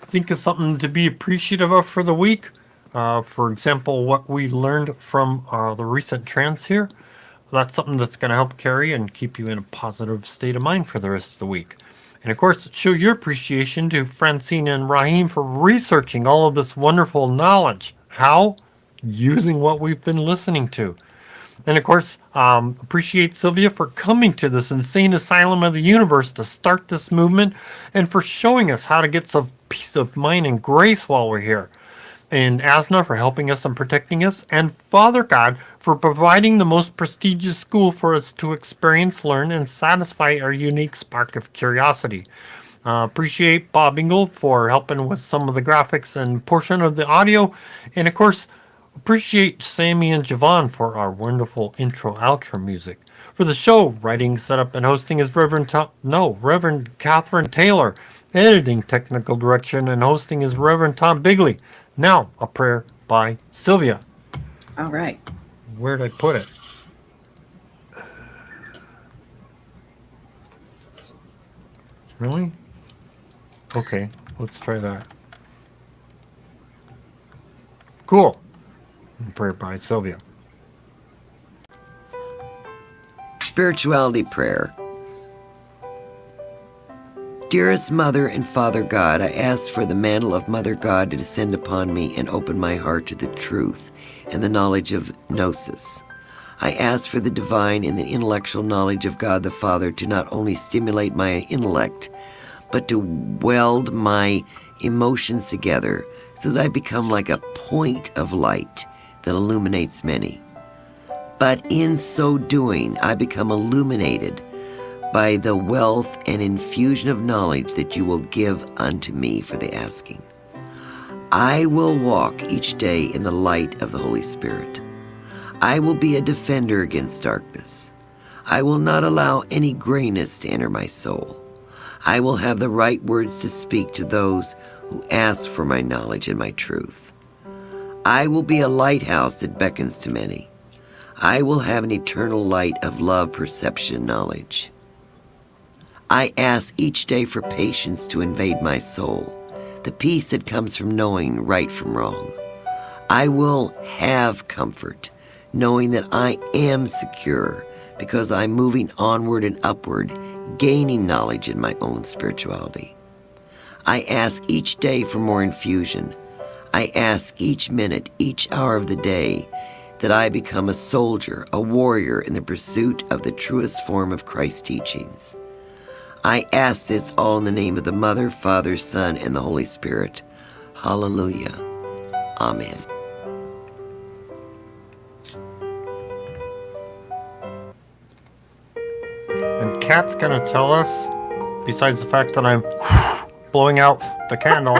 think of something to be appreciative of for the week. For example, what we learned from the recent trance here. That's something that's going to help carry and keep you in a positive state of mind for the rest of the week. And of course, show your appreciation to Francine and Rahim for researching all of this wonderful knowledge. How? Using what we've been listening to. And of course, appreciate Sylvia for coming to this insane asylum of the universe to start this movement and for showing us how to get some peace of mind and grace while we're here. And Asna for helping us and protecting us, and Father God for providing the most prestigious school for us to experience, learn, and satisfy our unique spark of curiosity. Appreciate Bob Ingle for helping with some of the graphics and portion of the audio. And of course, appreciate Sammy and Javon for our wonderful intro-outro music. For the show, writing, setup, and hosting is Reverend Catherine Taylor. Editing, technical direction, and hosting is Reverend Tom Bigley. Now, a prayer by Sylvia. All right. Where'd I put it? Really? Okay, let's try that. Cool. Prayer by Sylvia. Spirituality prayer. Dearest Mother and Father God, I ask for the mantle of Mother God to descend upon me and open my heart to the truth and the knowledge of Gnosis. I ask for the divine and the intellectual knowledge of God the Father to not only stimulate my intellect, but to weld my emotions together so that I become like a point of light that illuminates many. But in so doing, I become illuminated by the wealth and infusion of knowledge that you will give unto me for the asking. I will walk each day in the light of the Holy Spirit. I will be a defender against darkness. I will not allow any grayness to enter my soul. I will have the right words to speak to those who ask for my knowledge and my truth. I will be a lighthouse that beckons to many. I will have an eternal light of love, perception, knowledge. I ask each day for patience to invade my soul, the peace that comes from knowing right from wrong. I will have comfort, knowing that I am secure because I'm moving onward and upward, gaining knowledge in my own spirituality. I ask each day for more infusion. I ask each minute, each hour of the day, that I become a soldier, a warrior in the pursuit of the truest form of Christ's teachings. I ask this all in the name of the Mother, Father, Son, and the Holy Spirit. Hallelujah. Amen. And Kat's gonna tell us, besides the fact that I'm blowing out the candle.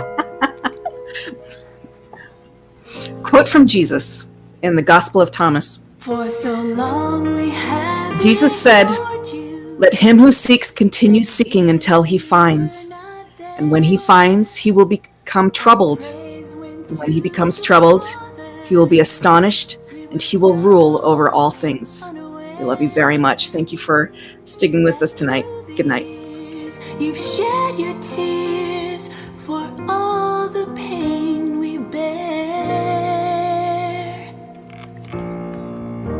Quote from Jesus in the Gospel of Thomas. For so long we have Jesus said, "Let him who seeks continue seeking until he finds. And when he finds, he will become troubled. And when he becomes troubled, he will be astonished, and he will rule over all things." We love you very much. Thank you for sticking with us tonight. Good night. You've shed your tears for all the pain we bear.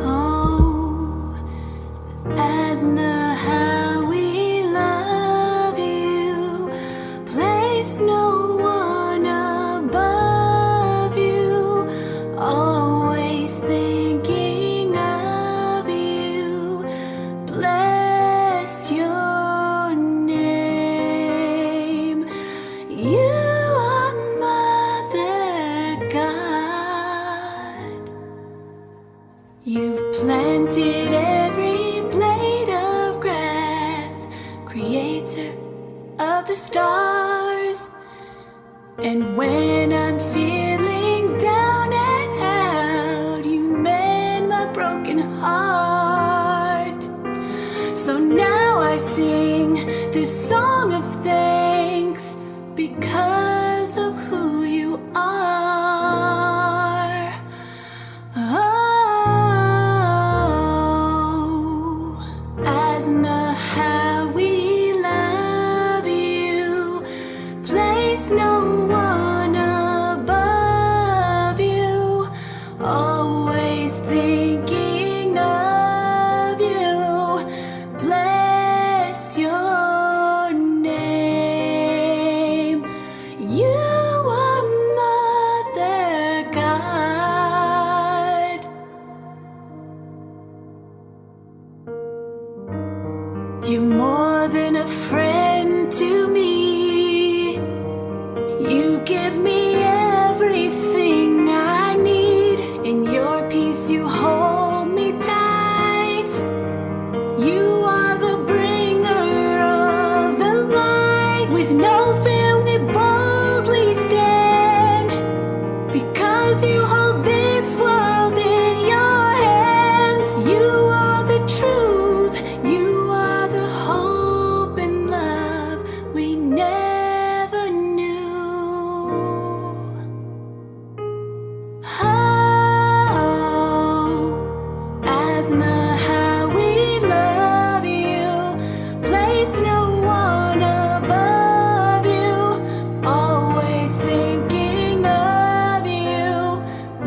Oh, Asna, how we love you. Place no one above you. Always thinking of you. Bless your name. You are Mother God. You've planted every blade of grass, creator of the stars. And when I'm feeling down and out, you mend my broken heart. So now I sing this song of thanks because of who you are. Oh, Asna, how we love you. Place no one above 'cause you hold this world in your hands. You are the truth, you are the hope and love we never knew. Oh, Asna, how we love you. Place no one above you. Always thinking of you.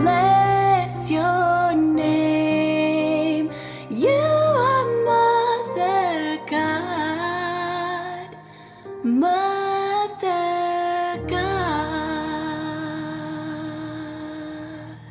Bless your name. You are Mother God. Mother God.